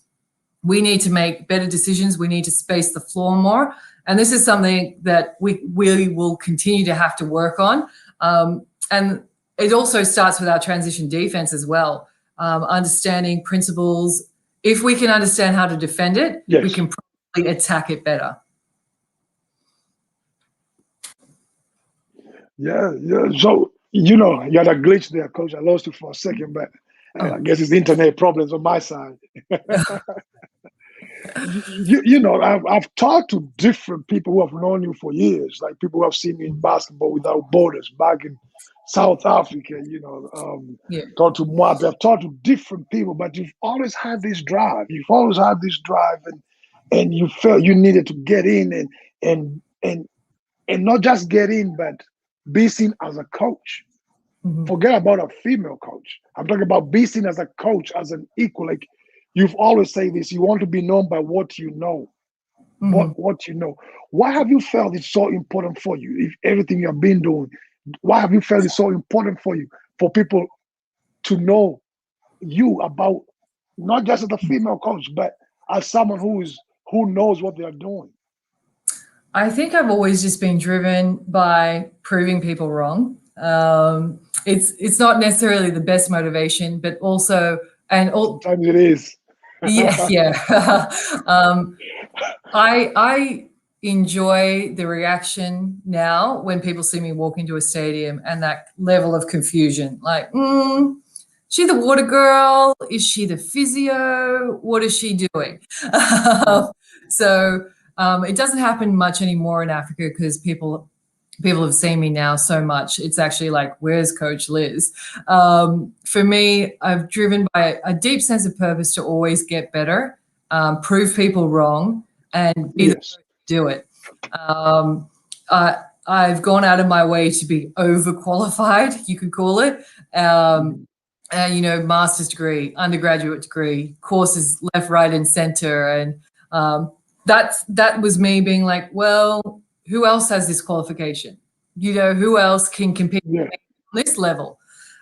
we need to make better decisions. We need to space the floor more. And this is something that we will continue to have to work on. And it also starts with our transition defense as well, understanding principles. If we can understand how to defend it, we can probably attack it better. Yeah. So, you had a glitch there, Coach. I lost you for a second, but I guess it's internet problems on my side. You know, I've talked to different people who have known you for years, like people who have seen you in Basketball Without Borders back in South Africa, you know, Yeah. talked to Moab, I've talked to different people, but you've always had this drive. You've always had this drive, and you felt you needed to get in and and and not just get in, but be seen as a coach. Hmm. Forget about a female coach. I'm talking about be seen as a coach, as an equal. Like you've always say this, you want to be known by what you know. Hmm. What you know. Why have you felt it's so important for you? If everything you've been doing, why have you felt it's so important for you for people to know you about not just as a female coach, but as someone who knows what they're doing? I think I've always just been driven by proving people wrong. It's not necessarily the best motivation, but also and all Sometimes it is. yeah, yeah. I enjoy the reaction now when people see me walk into a stadium and that level of confusion, like, she the water girl? Is she the physio? What is she doing? So it doesn't happen much anymore in Africa because people have seen me now so much. It's actually like, where's Coach Liz? For me, I've driven by a deep sense of purpose to always get better, prove people wrong, and be the Yes. first to do it. I've gone out of my way to be overqualified, you could call it. You know, master's degree, undergraduate degree, courses left, right, and center. And that was me being like, well, who else has this qualification? You know, who else can compete Yeah. on this level?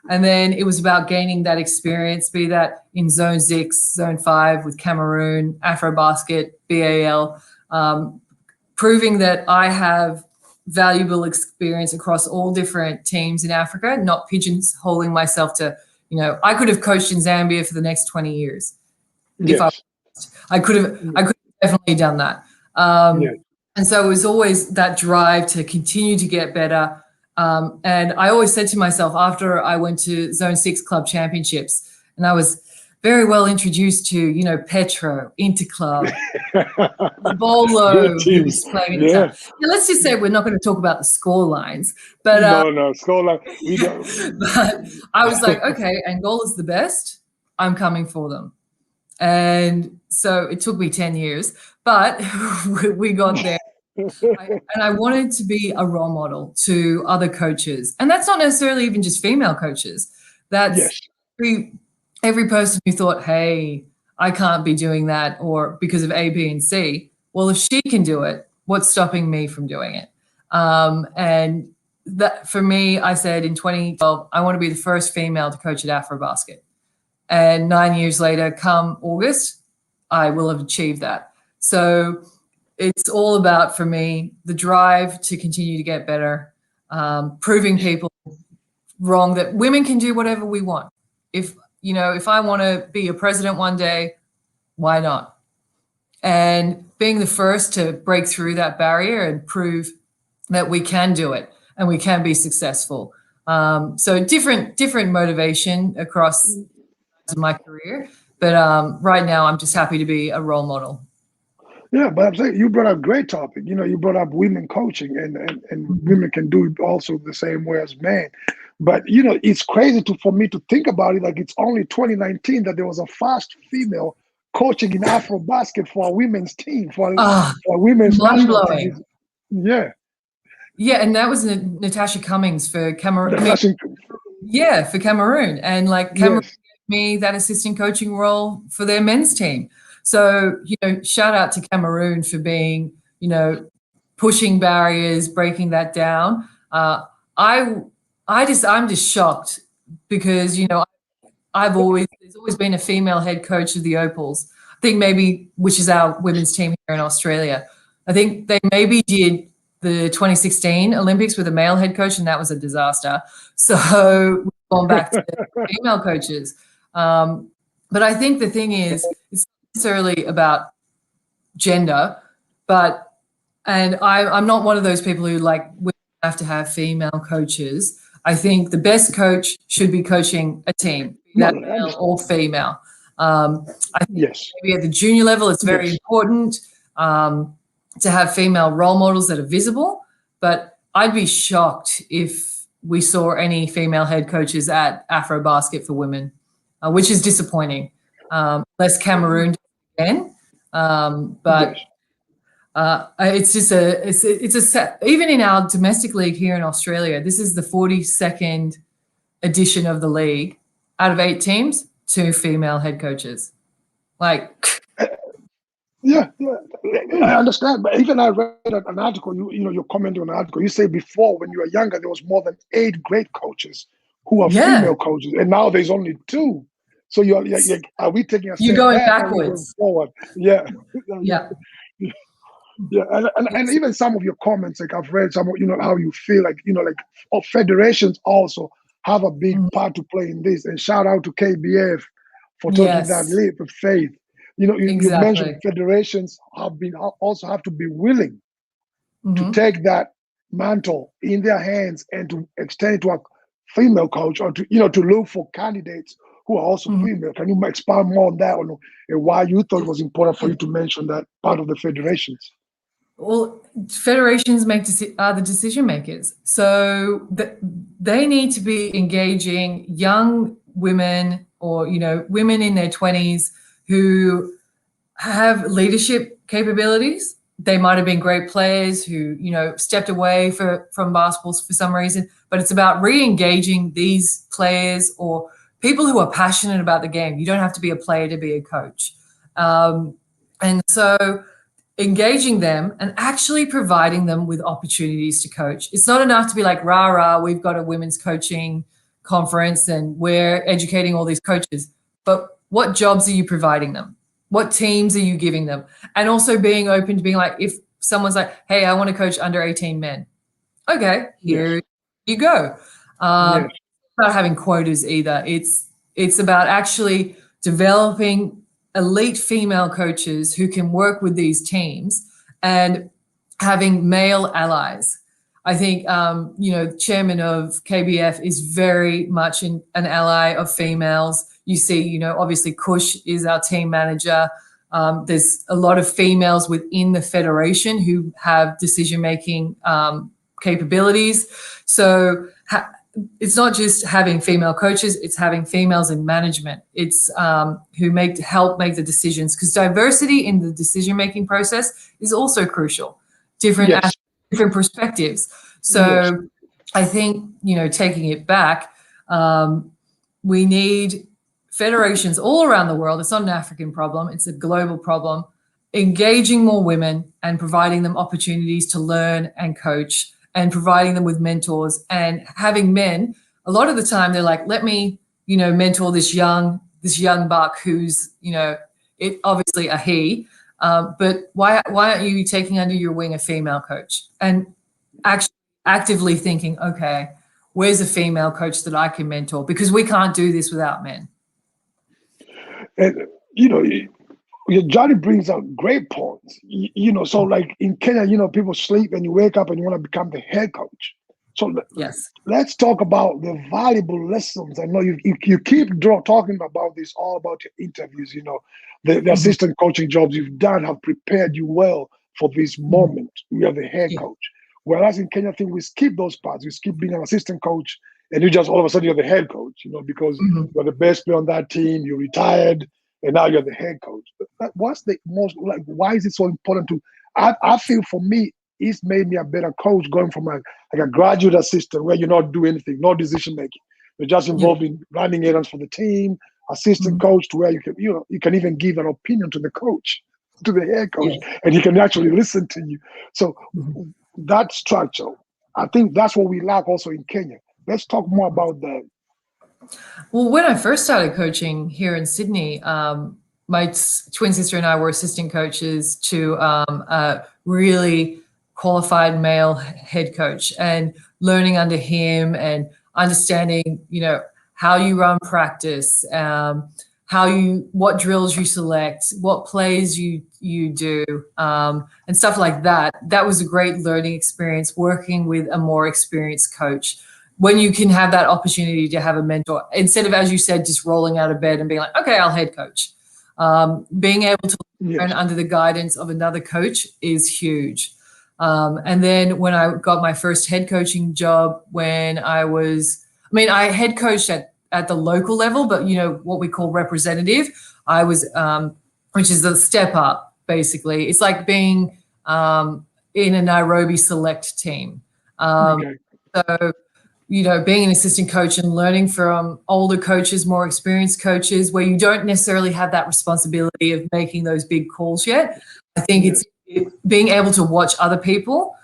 And then it was about gaining that experience, be that in Zone 6, Zone 5 with Cameroon, Afro Basket, BAL, proving that I have valuable experience across all different teams in Africa, not pigeonholing myself to, you know, I could have coached in Zambia for the next 20 years. If Yes. I could have definitely done that. Yes. And so it was always that drive to continue to get better. And I always said to myself after I went to Zone 6 Club Championships, and I was very well introduced to, you know, Petro, Interclub, Bolo, Good who teams. was playing at the Yeah. time. Now, let's just say we're not going to talk about the score lines, but, No. Scholar, we don't. but I was like, okay, Angola's the best. I'm coming for them. And so it took me 10 years, but we got there. And I wanted to be a role model to other coaches. And that's not necessarily even just female coaches. That's Yes. every person who thought, hey, I can't be doing that, or because of A, B, and C. Well, if she can do it, what's stopping me from doing it? And that for me, I said in 2012, I want to be the first female to coach at Afro Basket. And 9 years later, come August, I will have achieved that. So it's all about, for me, the drive to continue to get better, proving people wrong that women can do whatever we want. If, you know, if I want to be a president one day, why not? And being the first to break through that barrier and prove that we can do it and we can be successful. So different motivation across my career, but right now I'm just happy to be a role model. Yeah, but I'm saying you brought up a great topic. You know, you brought up women coaching, and women can do it also the same way as men. But you know, it's crazy for me to think about it. Like it's only 2019 that there was a first female coaching in Afro Basket for a women's team, for a women's Mind national team. blowing. Yeah. Yeah, and that was Natasha Cummings for Cameroon. Yeah, for Cameroon. And like Cameroon Yes. gave me that assistant coaching role for their men's team. So, you know, shout out to Cameroon for being, you know, pushing barriers, breaking that down. I'm just shocked because, you know, there's always been a female head coach of the Opals. I think maybe, which is our women's team here in Australia. I think they maybe did the 2016 Olympics with a male head coach, and that was a disaster. So we've gone back to female coaches. But I think the thing is, it's not necessarily about gender, and I'm not one of those people who like we have to have female coaches. I think the best coach should be coaching a team, be that male or female. I think Yes. maybe at the junior level, it's very important to have female role models that are visible. But I'd be shocked if we saw any female head coaches at Afro Basket for women, which is disappointing. Less Cameroon again, but. Yes. It's just even in our domestic league here in Australia, this is the 42nd edition of the league. Out of 8 teams, 2 female head coaches. Like, Yeah, I understand. But even I read an article. You're commenting on an article. You say before, when you were younger, there was more than 8 great coaches who are female coaches, and now there's only 2. So are we taking a step going back or are we going backwards? forward? Yeah. Yeah. Yeah, and even some of your comments, like I've read some of, how you feel like, federations also have a big part to play in this. And shout out to KBF for taking that leap of faith. You mentioned federations also have to be willing to take that mantle in their hands and to extend it to a female coach, or to look for candidates who are also female. Can you expand more on that, and why you thought it was important for you to mention that part of the federations? Well, federations are the decision makers. So they need to be engaging young women or, women in their 20s who have leadership capabilities. They might have been great players who, stepped away from basketball for some reason, but it's about re-engaging these players or people who are passionate about the game. You don't have to be a player to be a coach. And so engaging them and actually providing them with opportunities to coach. It's not enough to be like, rah, we've got a women's coaching conference and we're educating all these coaches. But what jobs are you providing them? What teams are you giving them? And also being open to being like, if someone's like, hey, I want to coach under 18 men. Okay, here you go. It's not having quotas either. It's about actually developing elite female coaches who can work with these teams and having male allies. I think, chairman of KBF is very much an ally of females. You see, obviously Kush is our team manager. There's a lot of females within the federation who have decision-making capabilities. So it's not just having female coaches, it's having females in management. It's who help make the decisions, because diversity in the decision-making process is also crucial. Different perspectives. So I think, taking it back, we need federations all around the world. It's not an African problem, it's a global problem, engaging more women and providing them opportunities to learn and coach, and providing them with mentors, and having men. A lot of the time they're like, let me, mentor this young buck who's, it obviously a he, but why aren't you taking under your wing a female coach and actually actively thinking, okay, where's a female coach that I can mentor? Because we can't do this without men. And, Johnny brings out great points. So like in Kenya, people sleep and you wake up and you want to become the head coach. So let's talk about the valuable lessons. I know you keep talking about this, all about your interviews. The assistant coaching jobs you've done have prepared you well for this moment. We are the head coach. Whereas in Kenya, I think we skip those parts. We skip being an assistant coach, and you just all of a sudden you're the head coach. Because you're the best player on that team. You retired. And now you're the head coach. But what's the most, why is it so important to, I feel for me, it's made me a better coach going from a graduate assistant where you not do anything, no decision making. You're just involved in running errands for the team, assistant coach, to where you can even give an opinion to the coach, to the head coach, and he can actually listen to you. So that structure, I think that's what we lack also in Kenya. Let's talk more about that. Well, when I first started coaching here in Sydney, my twin sister and I were assistant coaches to a really qualified male head coach, and learning under him and understanding, how you run practice, what drills you select, what plays you do, and stuff like that. That was a great learning experience working with a more experienced coach. when you can have that opportunity to have a mentor, instead of, as you said, just rolling out of bed and being like, okay, I'll head coach. Being able to learn under the guidance of another coach is huge. And then when I got my first head coaching job, when I head coached at the local level, but what we call representative, I was, which is the step up, basically. It's like being in a Nairobi select team. So, being an assistant coach and learning from older coaches, more experienced coaches, where you don't necessarily have that responsibility of making those big calls yet. I think it's being able to watch other people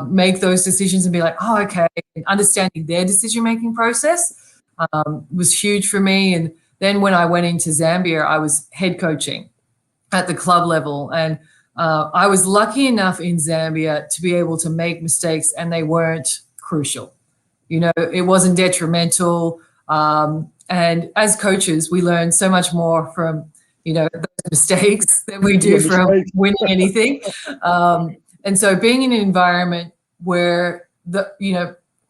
make those decisions and be like, oh, okay, and understanding their decision-making process was huge for me. And then when I went into Zambia, I was head coaching at the club level. And I was lucky enough in Zambia to be able to make mistakes, and they weren't crucial. It wasn't detrimental. And as coaches, we learn so much more from, those mistakes than we do from winning anything. And so being in an environment where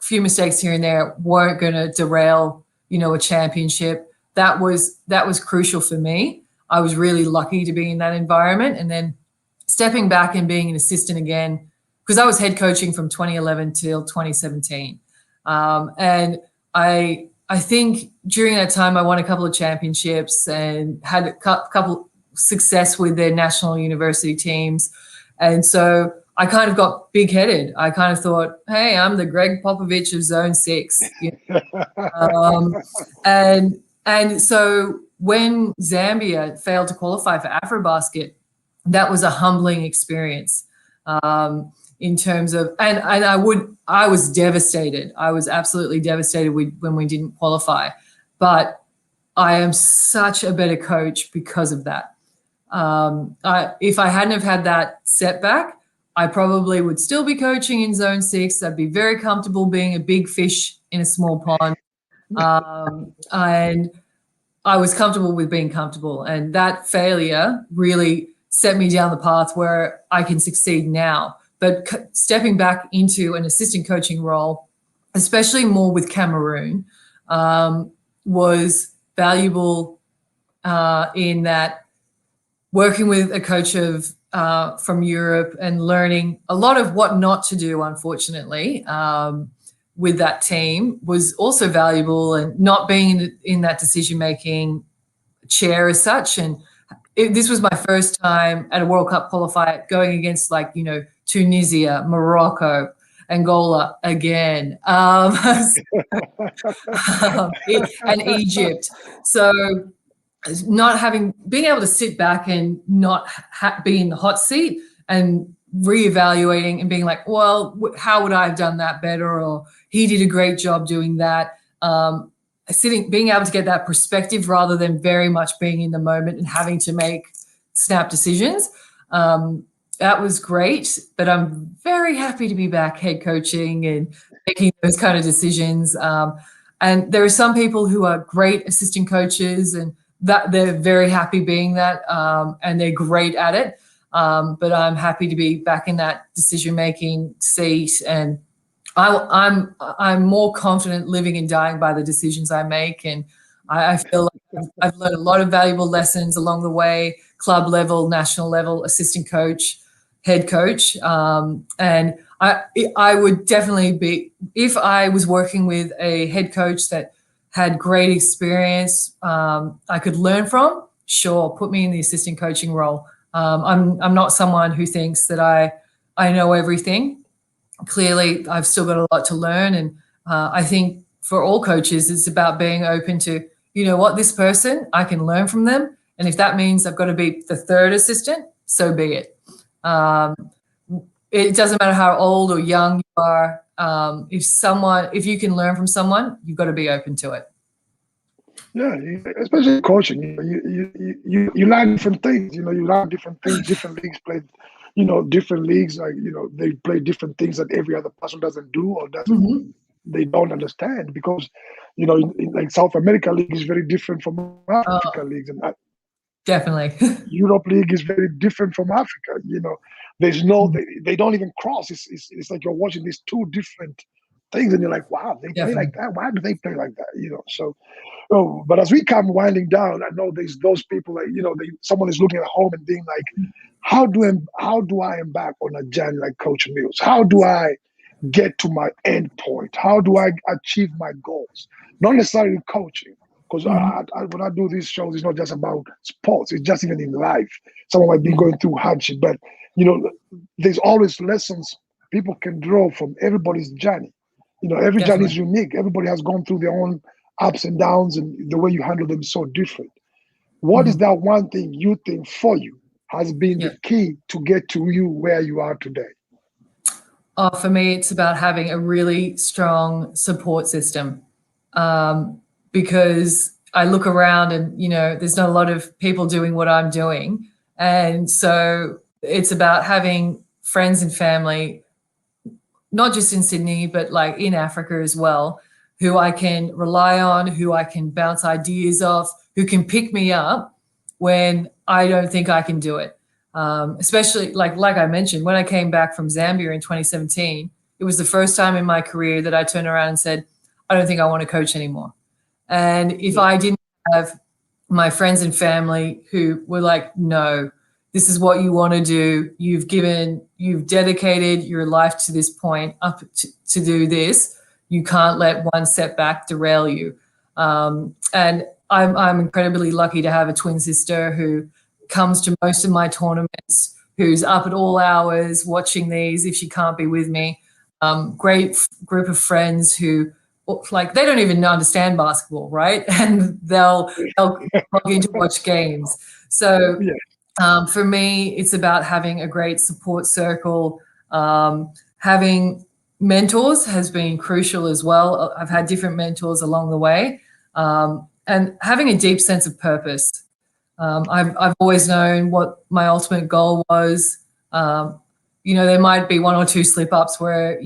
few mistakes here and there weren't going to derail, a championship, that was crucial for me. I was really lucky to be in that environment. And then stepping back and being an assistant again, because I was head coaching from 2011 till 2017. And I think during that time, I won a couple of championships and had a couple success with their national university teams. And so I kind of got big-headed. I kind of thought, hey, I'm the Greg Popovich of Zone 6. And so when Zambia failed to qualify for Afro Basket, that was a humbling experience. In terms of, and I was devastated. I was absolutely devastated when we didn't qualify, but I am such a better coach because of that. If I hadn't have had that setback, I probably would still be coaching in Zone 6. I'd be very comfortable being a big fish in a small pond. And I was comfortable with being comfortable. And that failure really set me down the path where I can succeed now. But stepping back into an assistant coaching role, especially more with Cameroon, was valuable in that working with a coach from Europe and learning a lot of what not to do, unfortunately, with that team was also valuable, and not being in that decision-making chair as such. And this was my first time at a World Cup qualifier going against Tunisia, Morocco, Angola again, and Egypt. So being able to sit back and not be in the hot seat and reevaluating and being like, well, how would I have done that better? Or he did a great job doing that. Being able to get that perspective rather than very much being in the moment and having to make snap decisions. That was great, but I'm very happy to be back head coaching and making those kind of decisions. And there are some people who are great assistant coaches and that they're very happy being that, and they're great at it. But I'm happy to be back in that decision-making seat, and I'm more confident living and dying by the decisions I make. And I feel like I've learned a lot of valuable lessons along the way, club level, national level, assistant coach, head coach. And I would definitely be, if I was working with a head coach that had great experience I could learn from, sure, put me in the assistant coaching role. I'm not someone who thinks that I know everything. Clearly, I've still got a lot to learn. And I think for all coaches, it's about being open to, this person, I can learn from them. And if that means I've got to be the third assistant, so be it. It doesn't matter how old or young you are. If you can learn from someone, you've got to be open to it. Yeah, especially coaching. You learn different things. You learn different things. Different leagues play. Different leagues they play different things that every other person doesn't do or doesn't. They don't understand because in like South America league is very different from Africa leagues, and definitely Europe league is very different from Africa. There's no they don't even cross. It's like you're watching these two different things, and you're like, wow, they play like Definitely. that. Why do they play like that? So. Oh, but as we come winding down, I know there's those people like someone is looking at home and being like, how do I embark on a journey like Coach Mills? How do I get to my end point? How do I achieve my goals? Not necessarily coaching, because Mhm. when I do these shows, it's not just about sports. It's just even in life. Someone might be going through hardship, but there's always lessons people can draw from everybody's journey. Every journey is Definitely. unique. Everybody has gone through their own ups and downs, and the way you handle them is so different. What is Mhm. that one thing you think for you has been the Yeah. key to get to you where you are today? For me, it's about having a really strong support system, because I look around and, there's not a lot of people doing what I'm doing. And so it's about having friends and family, not just in Sydney, but like in Africa as well, who I can rely on, who I can bounce ideas off, who can pick me up when I don't think I can do it. Especially like I mentioned, when I came back from Zambia in 2017, it was the first time in my career that I turned around and said, I don't think I want to coach anymore. And if Yeah, I didn't have my friends and family who were like, no, this is what you want to do. You've dedicated your life to this point up to do this. You can't let one setback derail you. And I'm incredibly lucky to have a twin sister who comes to most of my tournaments, who's up at all hours watching these if she can't be with me. Great group of friends who like they don't even understand basketball, right? And they'll log in to watch games. So yeah, for me, it's about having a great support circle. Having mentors has been crucial as well. I've had different mentors along the way, and having a deep sense of purpose. I've always known what my ultimate goal was. There might be one or two slip ups where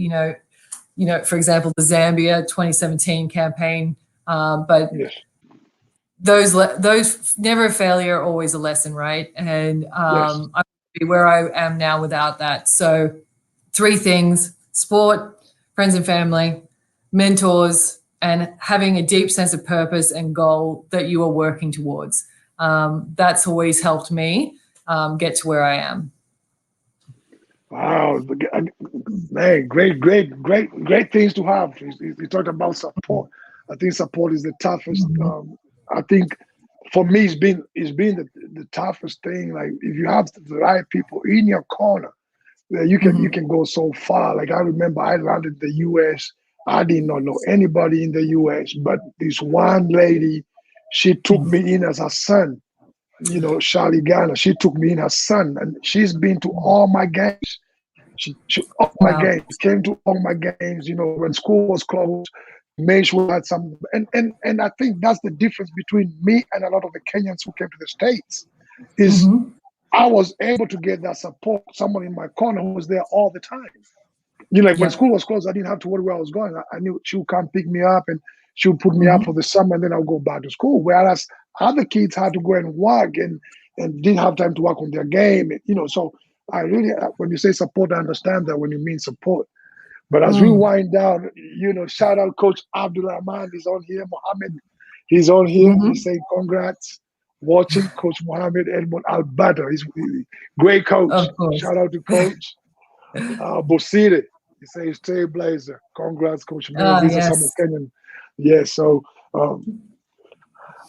for example, the Zambia 2017 campaign, but yes, those never a failure, always a lesson, right? And yes. I would be where I am now without that. So, three things: sport, friends and family, mentors, and having a deep sense of purpose and goal that you are working towards. That's always helped me get to where I am. Wow, man, great things to have. You talked about support. I think support is the toughest. Mhm. I think for me, it's been the toughest thing. Like if you have the right people in your corner, you Mhm. can go so far. Like I remember, I landed in the U.S. I did not know anybody in the U.S., but this one lady, she took me in as her son. Charlie Garner, she took me in as son, and she's been to all my games. She all my Wow. games, came to all my games. When school was closed, made sure I had some. And I think that's the difference between me and a lot of the Kenyans who came to the States. Is Mhm. I was able to get that support. Someone in my corner who was there all the time. Like when Yep. school was closed, I didn't have to worry where I was going. I knew she would come pick me up and she would put me up for Mhm. the summer, and then I'll go back to school. Whereas other kids had to go and work and didn't have time to work on their game. So I really, when you say support, I understand that when you mean support. But as we Mm. wind down, shout out Coach Abdul Rahman. He's on here. Mohammed, he's on here. He's Mhm. saying congrats. Watching Coach Mohammed Edmond Alberto. He's great coach. Of course. Shout out to Coach. Bosire, he says Trailblazer. Congrats, Coach Mills. Ah, These are some of yes. Kenyan. Yes. So um,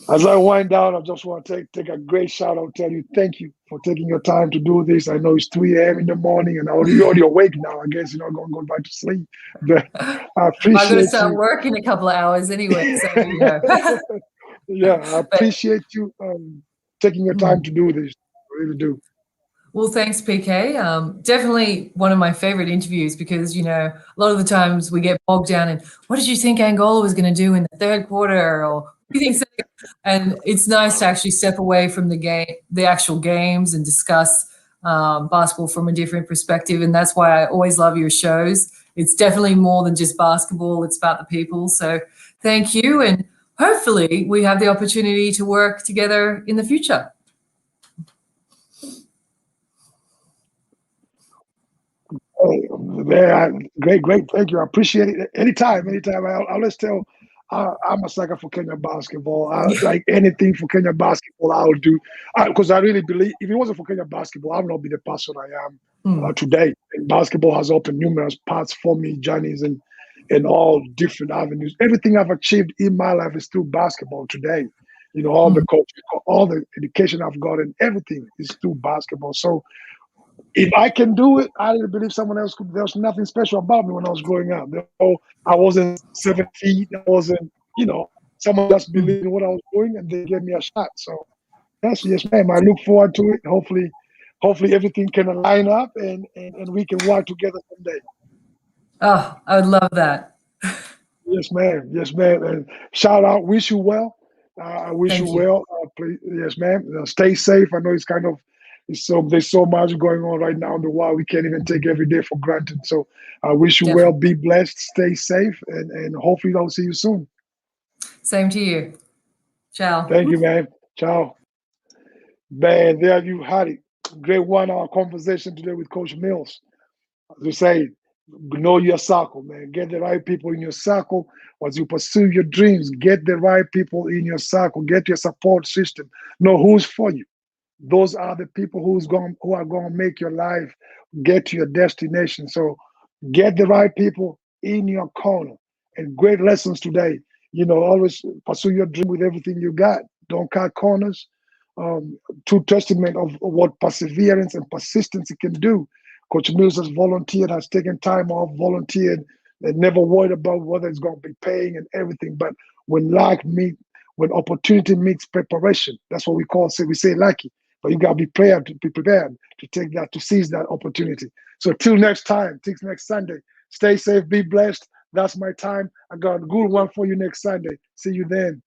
as I wind down, I just want to take a great shout out, tell you thank you for taking your time to do this. I know it's 3 a.m. in the morning and you're already awake now. I guess you're not going to go back to sleep. But I I'm going to appreciate start you. work in a couple of hours anyway, so Yeah, I But appreciate you taking your time to do this. I really do. well, thanks, PK. Definitely one of my favorite interviews because a lot of the times we get bogged down in what did you think Angola was going to do in the third quarter, or what do you think? And it's nice to actually step away from the game, the actual games, and discuss basketball from a different perspective. And that's why I always love your shows. It's definitely more than just basketball; it's about the people. So thank you, and hopefully we have the opportunity to work together in the future. Hey, man, great. Thank you. I appreciate it. Anytime. I always tell I'm a sucker for Kenya basketball. Yeah. Like anything for Kenya basketball, I would do. Because I really believe if it wasn't for Kenya basketball, I would not be the person I am Mm. today. And basketball has opened numerous paths for me, journeys, and in all different avenues. Everything I've achieved in my life is through basketball today. You know, all the Mm. coaching, all the education I've gotten, everything is through basketball. So if I can do it, I didn't believe someone else could. There was nothing special about me when I was growing up. I wasn't 7 feet. I wasn't, someone just Mm. believed in what I was doing and they gave me a shot. So yes, ma'am. I look forward to it. Hopefully everything can line up and we can work together someday. Oh, I would love that. Yes, ma'am. Yes, ma'am. And shout out, wish you well. I wish you Thank you. well. Please, yes, ma'am. Stay safe. I know there's so much going on right now in the world. We can't even take every day for granted. So I wish you well. Definitely. Be blessed. Stay safe, and hopefully I'll see you soon. Same to you. Ciao. Thank you, man. Ciao. Man, there you had it. Great 1 hour conversation today with Coach Mills. As we say, know your circle, man. Get the right people in your circle as you pursue your dreams. Get the right people in your circle. Get your support system. Know who's for you. Those are the people who are going to make your life get to your destination. So get the right people in your corner. And great lessons today. Always pursue your dream with everything you got. Don't cut corners. True testament of what perseverance and persistence can do. Coach Mills has volunteered, has taken time off, volunteered, and never worried about whether it's going to be paying and everything. But when when opportunity meets preparation, that's what we say lucky. But you got to be prepared to take that, to seize that opportunity. So till next time, till next Sunday, stay safe, be blessed. That's my time. I got a good one for you next Sunday. See you then.